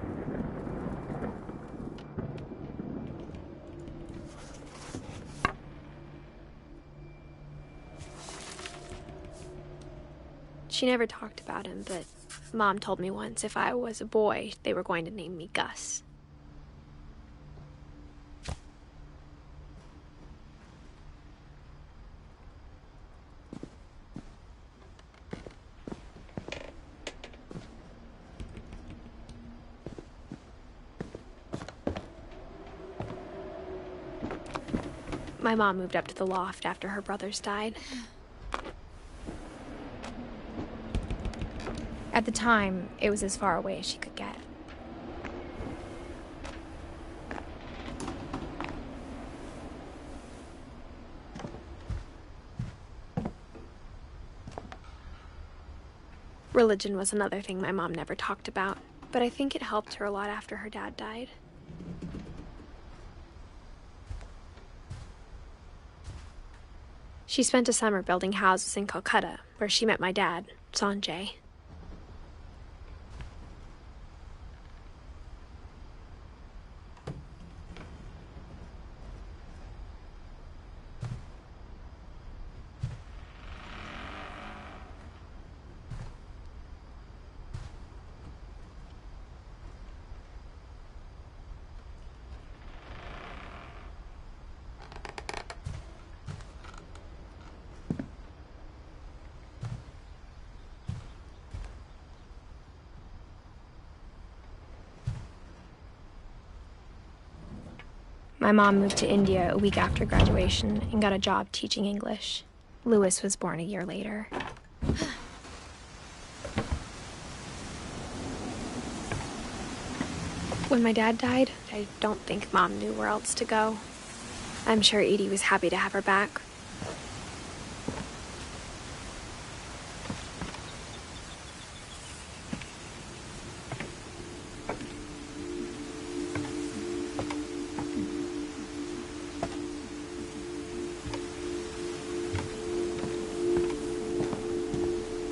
She never talked about him, but Mom told me once if I was a boy, they were going to name me Gus. My mom moved up to the loft after her brothers died. At the time, it was as far away as she could get. Religion was another thing my mom never talked about, but I think it helped her a lot after her dad died. She spent a summer building houses in Calcutta, where she met my dad, Sanjay. My mom moved to India a week after graduation and got a job teaching English. Louis was born a year later. When my dad died, I don't think Mom knew where else to go. I'm sure Edie was happy to have her back.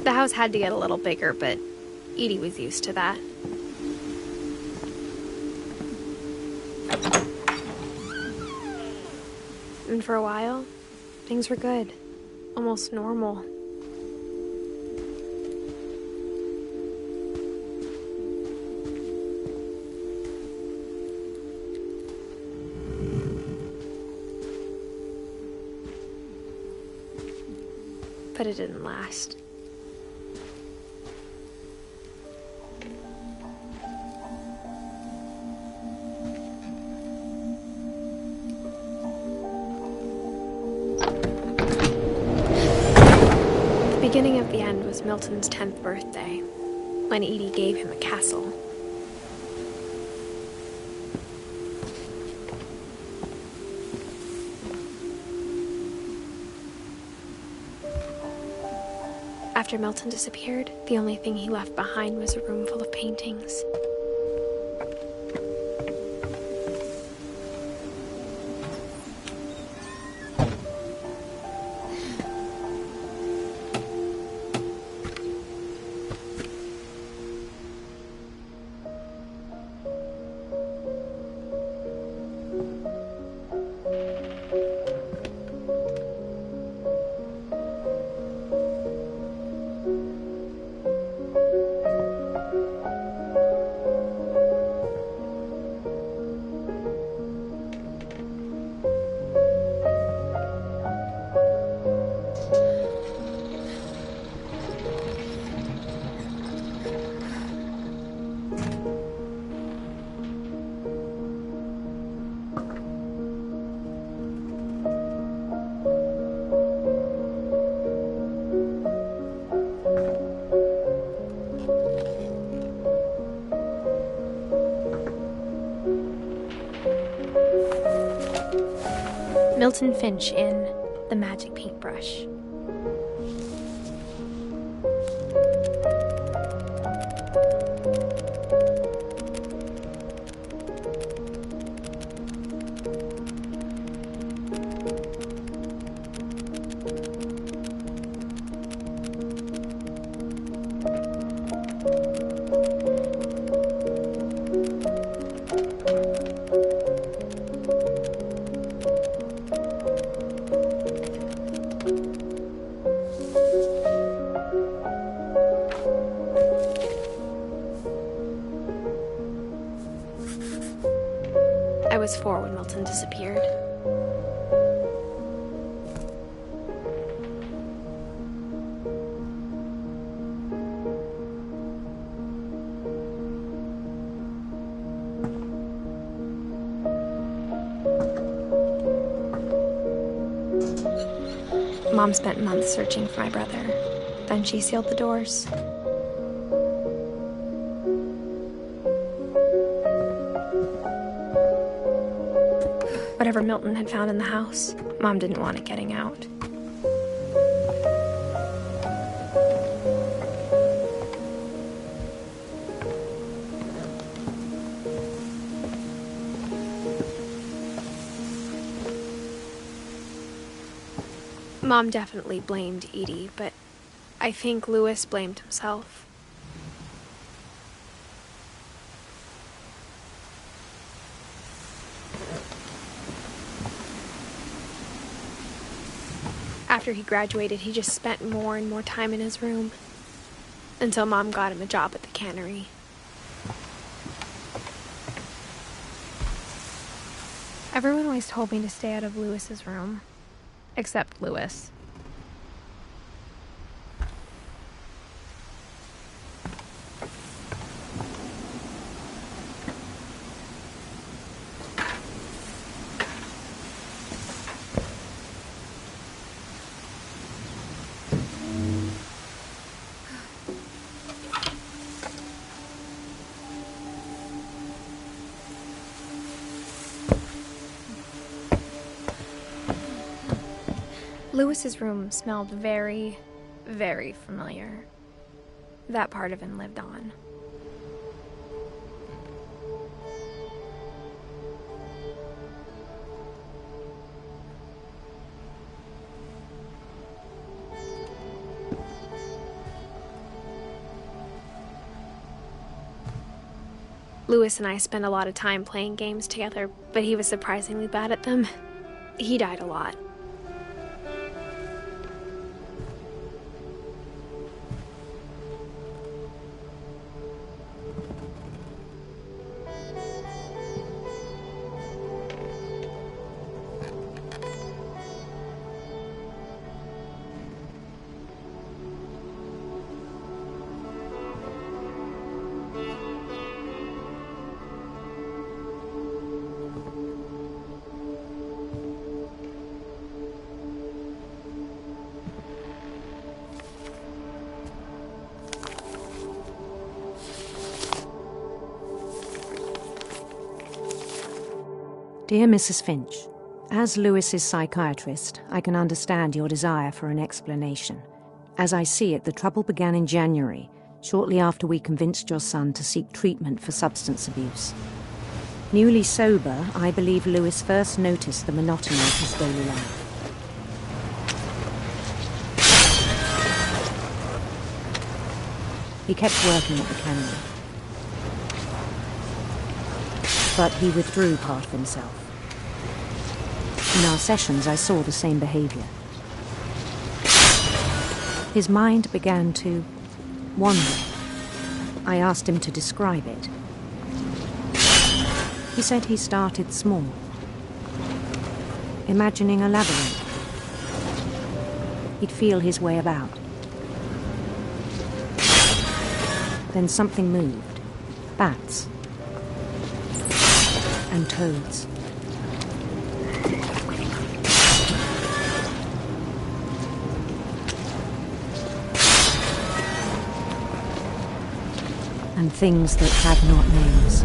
The house had to get a little bigger, but Edie was used to that. And for a while, things were good. Almost normal. But it didn't last. The beginning of the end was Milton's 10th birthday, when Edie gave him a castle. After Milton disappeared, the only thing he left behind was a room full of paintings. Milton Finch in The Magic Paintbrush. I was 4 when Milton disappeared. Mom spent months searching for my brother. Then she sealed the doors. Whatever Milton had found in the house, Mom didn't want it getting out. Mom definitely blamed Edie, but I think Louis blamed himself. After he graduated, he just spent more and more time in his room, until Mom got him a job at the cannery. Everyone always told me to stay out of Louis's room, except Louis. Louis's room smelled very, very familiar. That part of him lived on. Louis and I spent a lot of time playing games together, but he was surprisingly bad at them. He died a lot. Dear Mrs. Finch, as Louis's psychiatrist, I can understand your desire for an explanation. As I see it, the trouble began in January, shortly after we convinced your son to seek treatment for substance abuse. Newly sober, I believe Louis first noticed the monotony of his daily life. He kept working at the cannery, but he withdrew part of himself. In our sessions, I saw the same behavior. His mind began to wander. I asked him to describe it. He said he started small, imagining a labyrinth. He'd feel his way about. Then something moved. Bats. And toads. And things that had not names.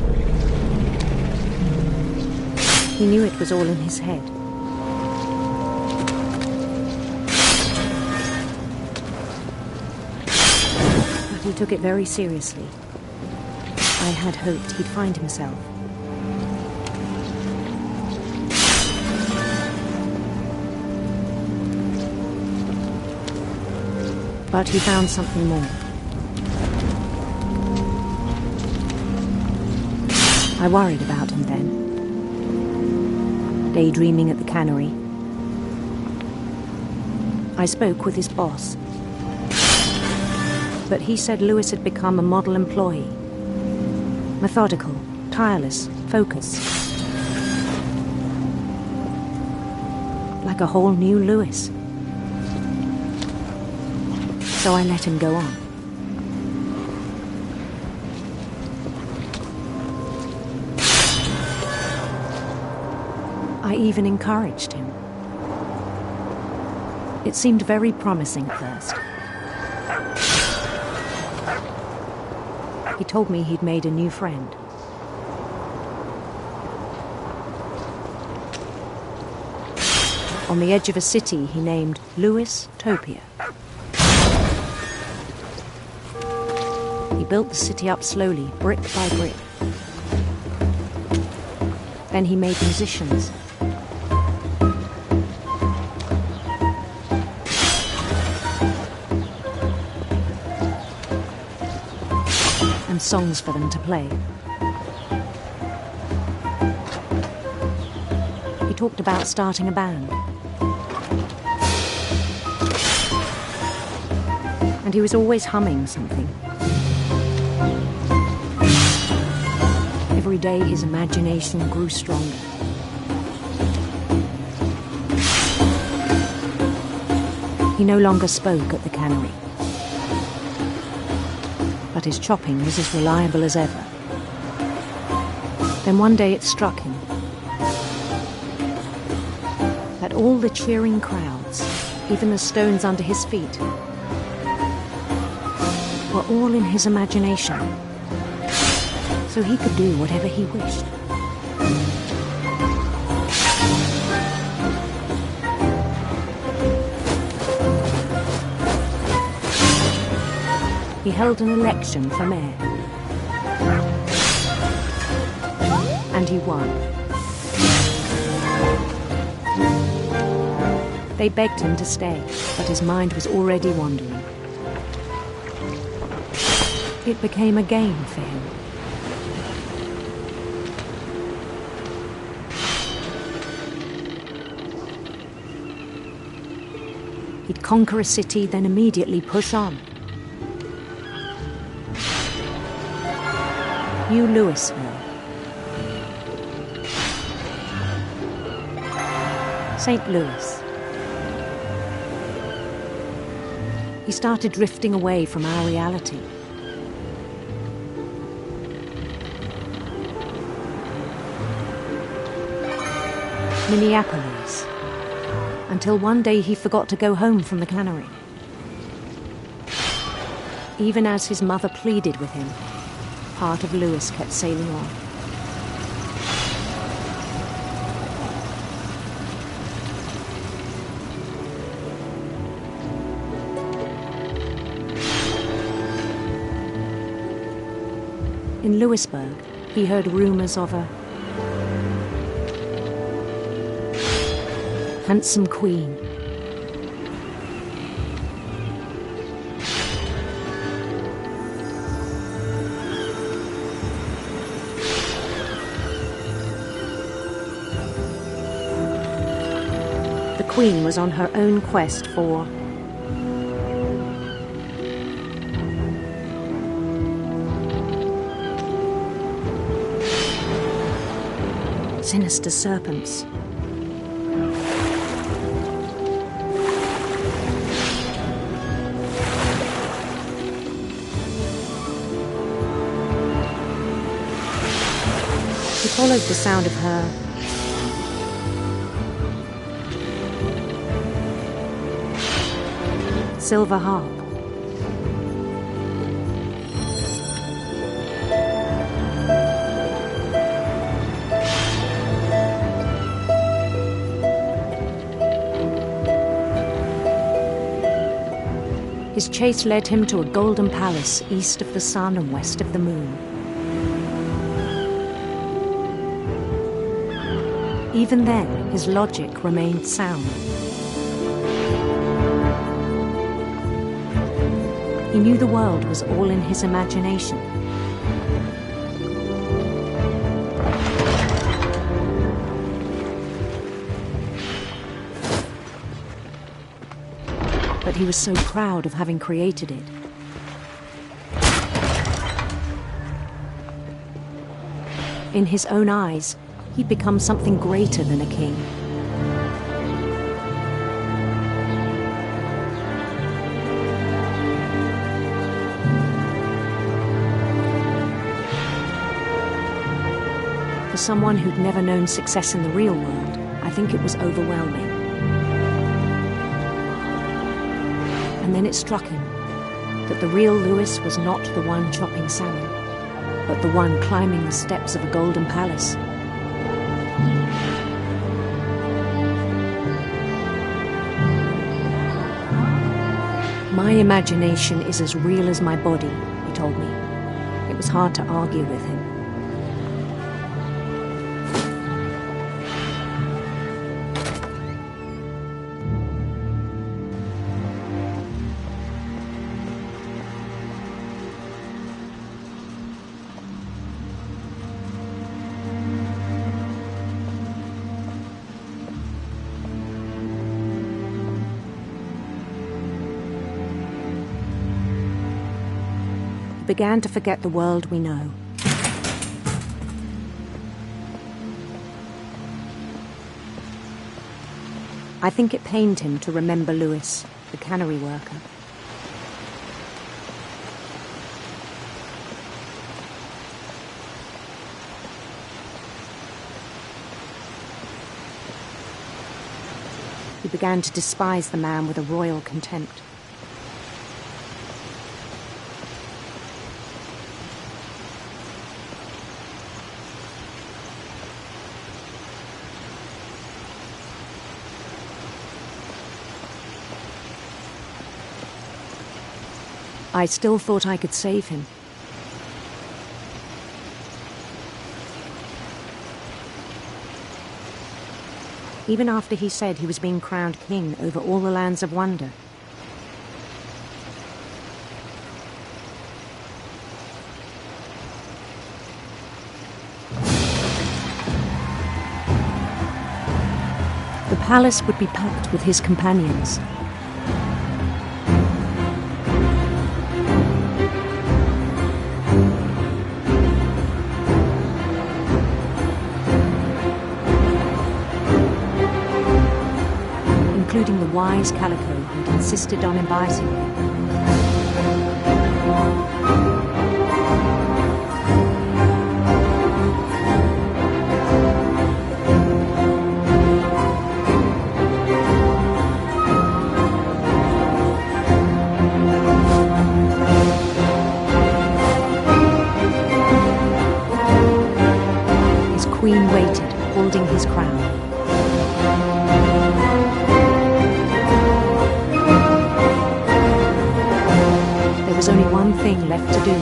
He knew it was all in his head. He took it very seriously. I had hoped he'd find himself. But he found something more. I worried about him then. Daydreaming at the cannery. I spoke with his boss. But he said Lewis had become a model employee. Methodical, tireless, focused. Like a whole new Lewis. So I let him go on. I even encouraged him. It seemed very promising at first. He told me he'd made a new friend. On the edge of a city he named Lewis Topia. He built the city up slowly, brick by brick. Then he made musicians. And songs for them to play. He talked about starting a band. And he was always humming something. Every day his imagination grew stronger. He no longer spoke at the cannery. But his chopping was as reliable as ever. Then one day it struck him that all the cheering crowds, even the stones under his feet, were all in his imagination, so he could do whatever he wished. He held an election for mayor. And he won. They begged him to stay, but his mind was already wandering. It became a game for him. He'd conquer a city, then immediately push on. New Louisville. St. Louis. He started drifting away from our reality. Minneapolis. Until one day he forgot to go home from the cannery. Even as his mother pleaded with him, part of Lewis kept sailing on. In Lewisburg, he heard rumors of a handsome queen. The queen was on her own quest for sinister serpents. He followed the sound of her silver harp. His chase led him to a golden palace east of the sun and west of the moon. Even then, his logic remained sound. He knew the world was all in his imagination. But he was so proud of having created it. In his own eyes, he'd become something greater than a king. For someone who'd never known success in the real world, I think it was overwhelming. And then it struck him that the real Lewis was not the one chopping salmon, but the one climbing the steps of a golden palace. My imagination is as real as my body, he told me. It was hard to argue with him. Began to forget the world we know. I think it pained him to remember Lewis, the cannery worker. He began to despise the man with a royal contempt. I still thought I could save him. Even after he said he was being crowned king over all the lands of wonder. The palace would be packed with his companions. Including the wise Calico who'd insisted on inviting me. His queen waited, holding his crown. There was only one thing left to do.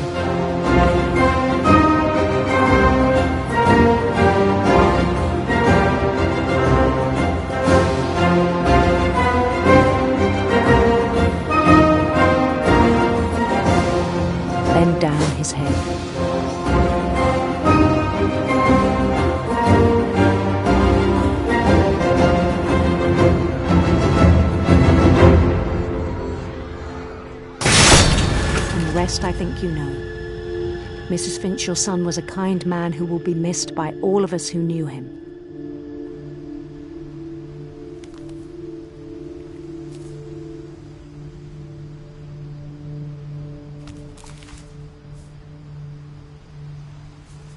Bend down his head. I think you know. Mrs. Finch, your son was a kind man who will be missed by all of us who knew him.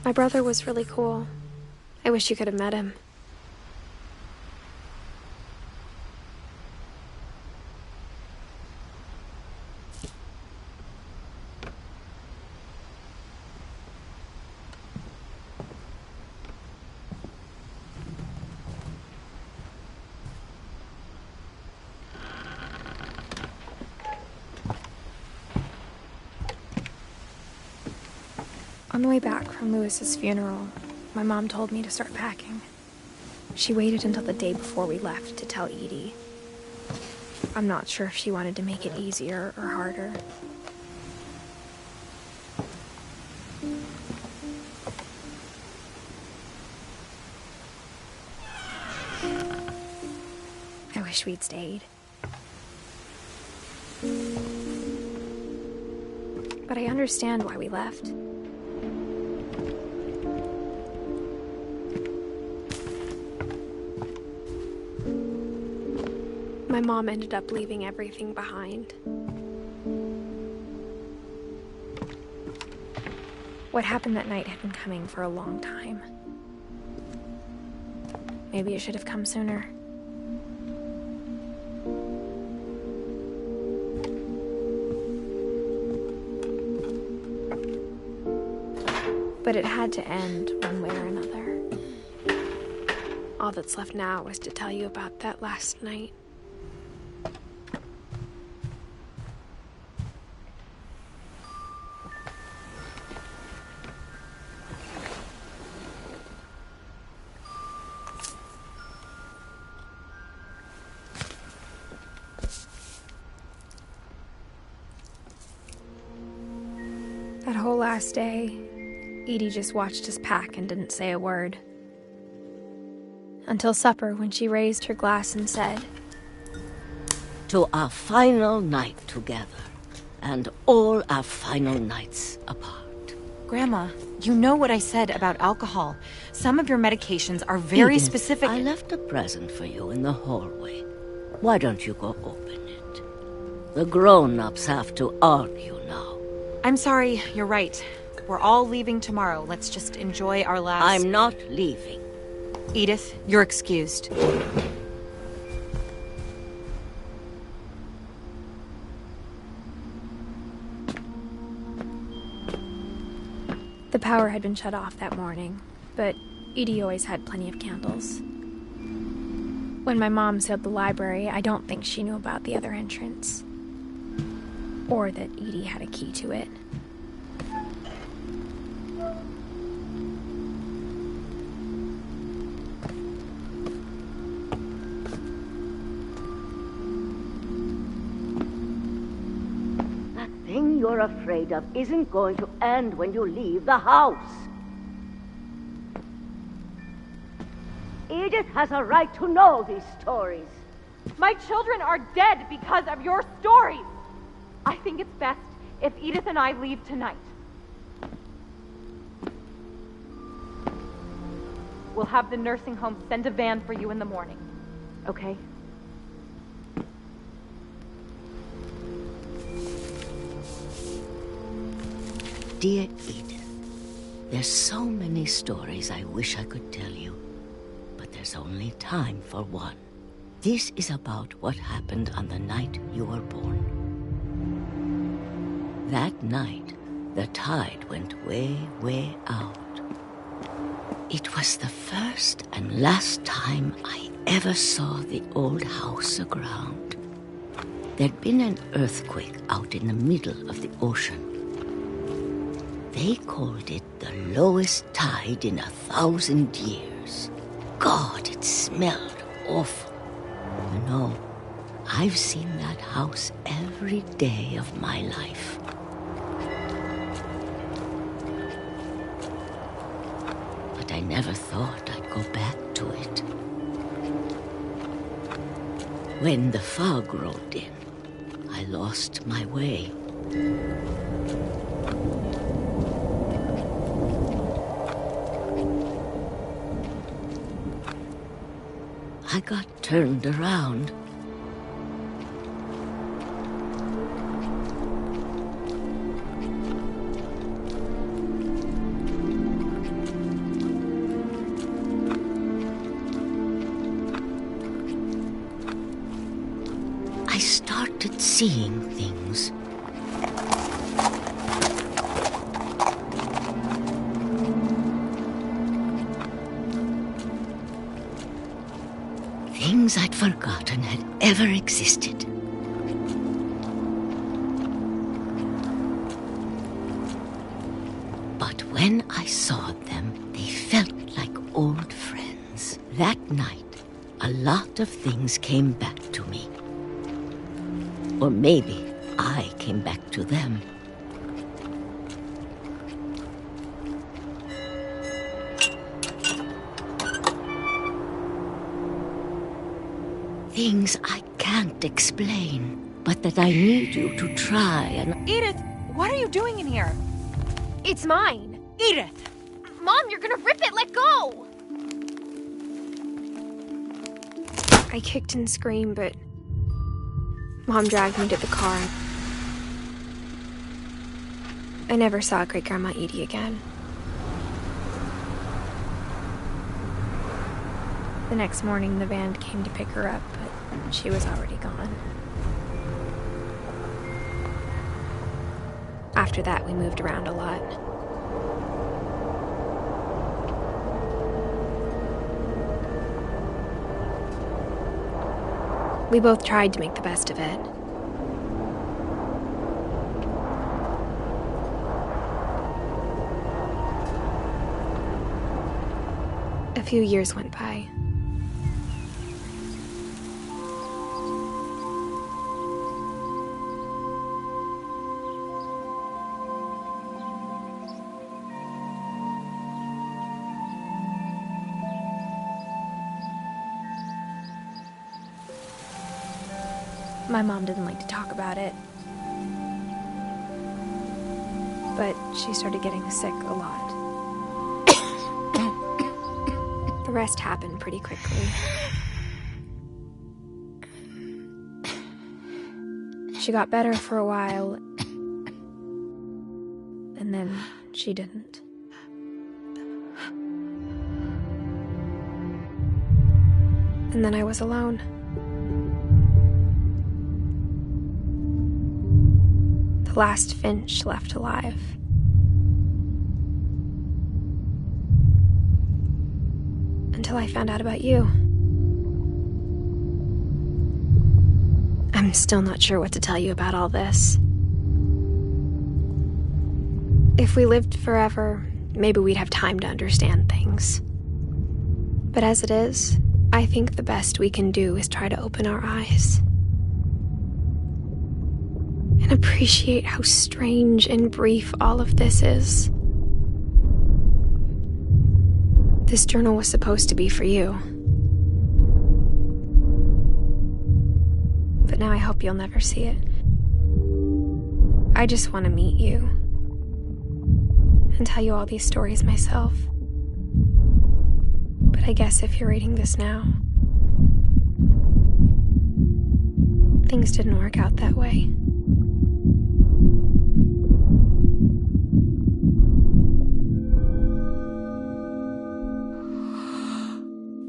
My brother was really cool. I wish you could have met him. On the way back from Lewis's funeral, my mom told me to start packing. She waited until the day before we left to tell Edie. I'm not sure if she wanted to make it easier or harder. I wish we'd stayed. But I understand why we left. My mom ended up leaving everything behind. What happened that night had been coming for a long time. Maybe it should have come sooner. But it had to end one way or another. All that's left now is to tell you about that last night. That whole last day, Edie just watched us pack and didn't say a word. Until supper, when she raised her glass and said, "To our final night together, and all our final nights apart." Grandma, you know what I said about alcohol. Some of your medications are very Edith, specific. I left a present for you in the hallway. Why don't you go open it? The grown-ups have to argue now. I'm sorry, you're right. We're all leaving tomorrow. Let's just enjoy our last... I'm not leaving. Edith, you're excused. The power had been shut off that morning, but Edie always had plenty of candles. When my mom sealed the library, I don't think she knew about the other entrance. Or that Edie had a key to it. That thing you're afraid of isn't going to end when you leave the house. Edith has a right to know these stories. My children are dead because of your stories. I think it's best if Edith and I leave tonight. We'll have the nursing home send a van for you in the morning, okay? Dear Edith, there's so many stories I wish I could tell you, but there's only time for one. This is about what happened on the night you were born. That night, the tide went way, way out. It was the first and last time I ever saw the old house aground. There'd been an earthquake out in the middle of the ocean. They called it the lowest tide in 1,000 years. God, it smelled awful. You know, I've seen that house every day of my life. But I never thought I'd go back to it. When the fog rolled in, I lost my way. I got turned around. I started seeing things. Things I'd forgotten had ever existed. But when I saw them, they felt like old friends. That night, a lot of things came back to me. Or maybe I came back to them. Things I can't explain, but that I need you to try and... Edith, what are you doing in here? It's mine. Edith! Mom, you're gonna rip it! Let go! I kicked and screamed, but Mom dragged me to the car. I never saw Great-Grandma Edie again. The next morning, the van came to pick her up, but she was already gone. After that, we moved around a lot. We both tried to make the best of it. A few years went by. My mom didn't like to talk about it, but she started getting sick a lot. The rest happened pretty quickly. She got better for a while, and then she didn't. And then I was alone. The last Finch left alive. Until I found out about you. I'm still not sure what to tell you about all this. If we lived forever, maybe we'd have time to understand things. But as it is, I think the best we can do is try to open our eyes. And appreciate how strange and brief all of this is. This journal was supposed to be for you. But now I hope you'll never see it. I just want to meet you and tell you all these stories myself. But I guess if you're reading this now, things didn't work out that way.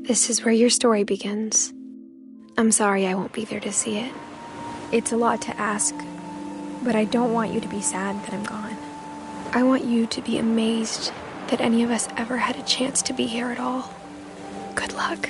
This is where your story begins. I'm sorry I won't be there to see it. It's a lot to ask, but I don't want you to be sad that I'm gone. I want you to be amazed that any of us ever had a chance to be here at all. Good luck.